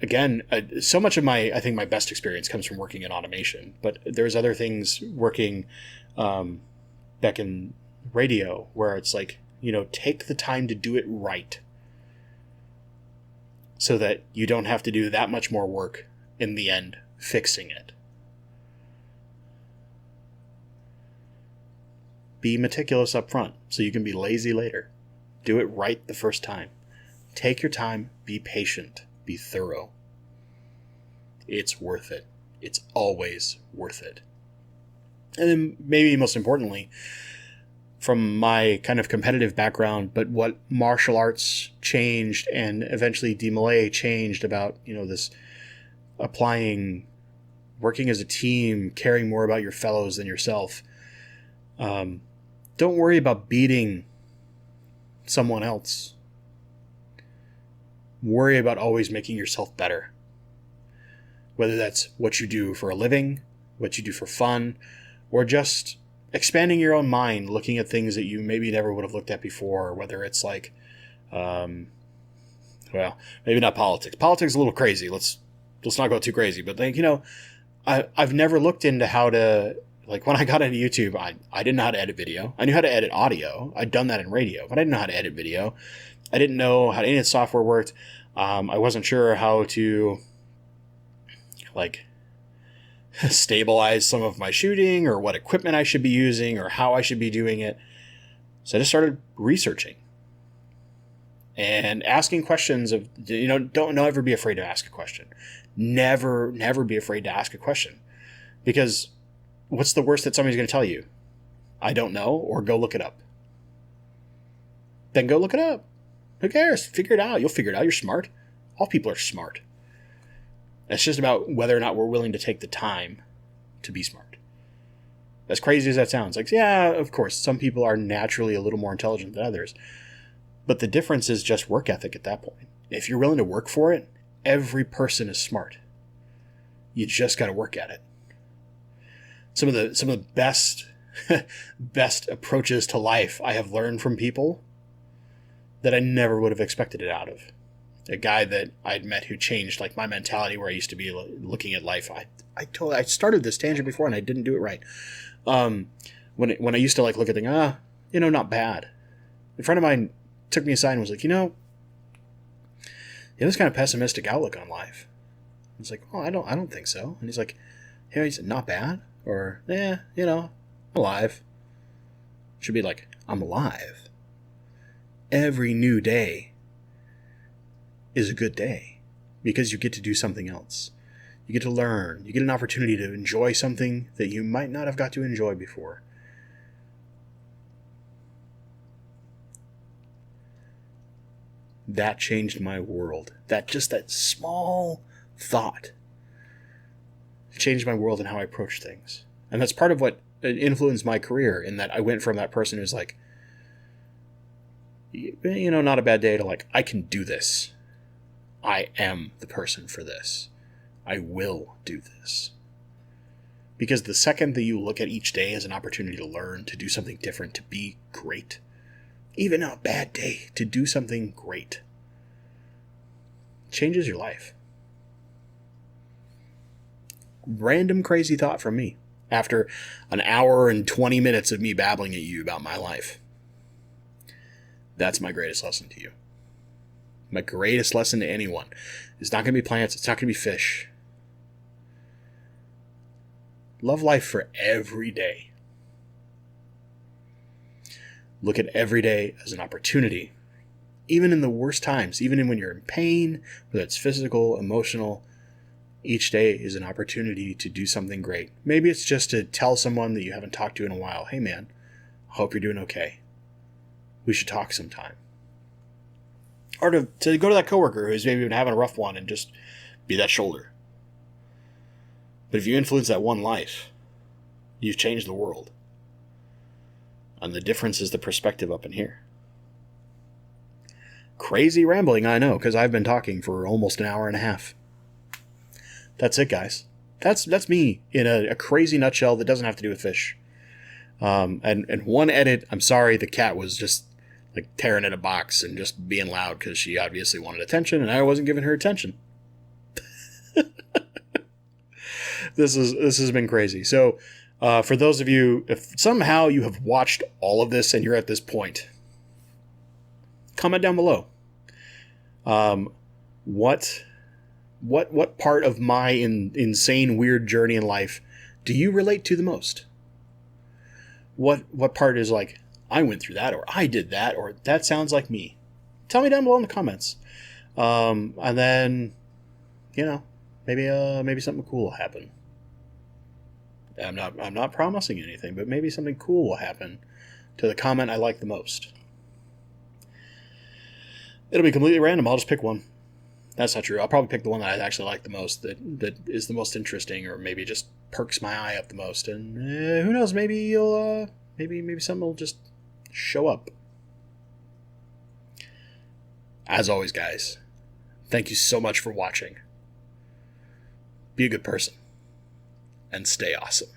Again, so much of I think my best experience comes from working in automation, but there's other things working back in radio where it's like, take the time to do it right so that you don't have to do that much more work in the end fixing it. Be meticulous up front so you can be lazy later. Do it right the first time. Take your time, be patient. Be thorough. It's worth it. It's always worth it. And then maybe most importantly, from my kind of competitive background, but what martial arts changed and eventually DMLA changed about, this applying, working as a team, caring more about your fellows than yourself. Don't worry about beating someone else. Worry about always making yourself better. Whether that's what you do for a living, what you do for fun, or just expanding your own mind, looking at things that you maybe never would have looked at before, whether it's like, maybe not politics. Politics is a little crazy. Let's not go too crazy. But I've never looked into how to, like when I got into YouTube, I didn't know how to edit video. I knew how to edit audio. I'd done that in radio, but I didn't know how to edit video. I didn't know how any of the software worked. I wasn't sure how to stabilize some of my shooting or what equipment I should be using or how I should be doing it. So I just started researching and asking questions of, don't ever be afraid to ask a question. Never be afraid to ask a question, because what's the worst that somebody's going to tell you? I don't know, or go look it up. Then go look it up. Who cares? Figure it out. You'll figure it out. You're smart. All people are smart. It's just about whether or not we're willing to take the time to be smart. As crazy as that sounds, like, yeah, of course, some people are naturally a little more intelligent than others. But the difference is just work ethic at that point. If you're willing to work for it, every person is smart. You just got to work at it. Some of the best approaches to life I have learned from people that I never would have expected it out of. A guy that I'd met who changed like my mentality, where I used to be looking at life. I started this tangent before and I didn't do it right. When I used to like look at things, not bad. A friend of mine took me aside and was like, you have this kind of pessimistic outlook on life. I was like, oh, I don't think so. And he's like, hey, he's not bad, or I'm alive. Should be like, I'm alive. Every new day is a good day because you get to do something else. You get to learn. You get an opportunity to enjoy something that you might not have got to enjoy before. That changed my world. That small thought changed my world and how I approach things. And that's part of what influenced my career, in that I went from that person who's like, not a bad day, to like, I can do this. I am the person for this. I will do this. Because the second that you look at each day as an opportunity to learn, to do something different, to be great, even a bad day, to do something great, changes your life. Random crazy thought from me after an hour and 20 minutes of me babbling at you about my life. That's my greatest lesson to you. My greatest lesson to anyone is not going to be plants. It's not going to be fish. Love life for every day. Look at every day as an opportunity. Even in the worst times, even when you're in pain, whether it's physical, emotional, each day is an opportunity to do something great. Maybe it's just to tell someone that you haven't talked to in a while, hey man, I hope you're doing okay. We should talk sometime. Or to go to that coworker who's maybe been having a rough one and just be that shoulder. But if you influence that one life, you've changed the world. And the difference is the perspective up in here. Crazy rambling, I know, because I've been talking for almost an hour and a half. That's it, guys. That's me in a crazy nutshell that doesn't have to do with fish. And one edit, I'm sorry, the cat was just like tearing at a box and just being loud because she obviously wanted attention and I wasn't giving her attention. This has been crazy. So for those of you, if somehow you have watched all of this and you're at this point, comment down below. What part of my insane weird journey in life do you relate to the most? What part is like, I went through that, or I did that, or that sounds like me? Tell me down below in the comments. And then, maybe something cool will happen. I'm not promising anything, but maybe something cool will happen to the comment I like the most. It'll be completely random. I'll just pick one. That's not true. I'll probably pick the one that I actually like the most, that is the most interesting, or maybe just perks my eye up the most. And who knows? Maybe you'll maybe something will just show up. As always, guys, thank you so much for watching. Be a good person and stay awesome.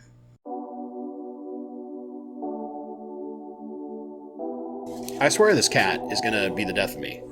I swear this cat is gonna be the death of me.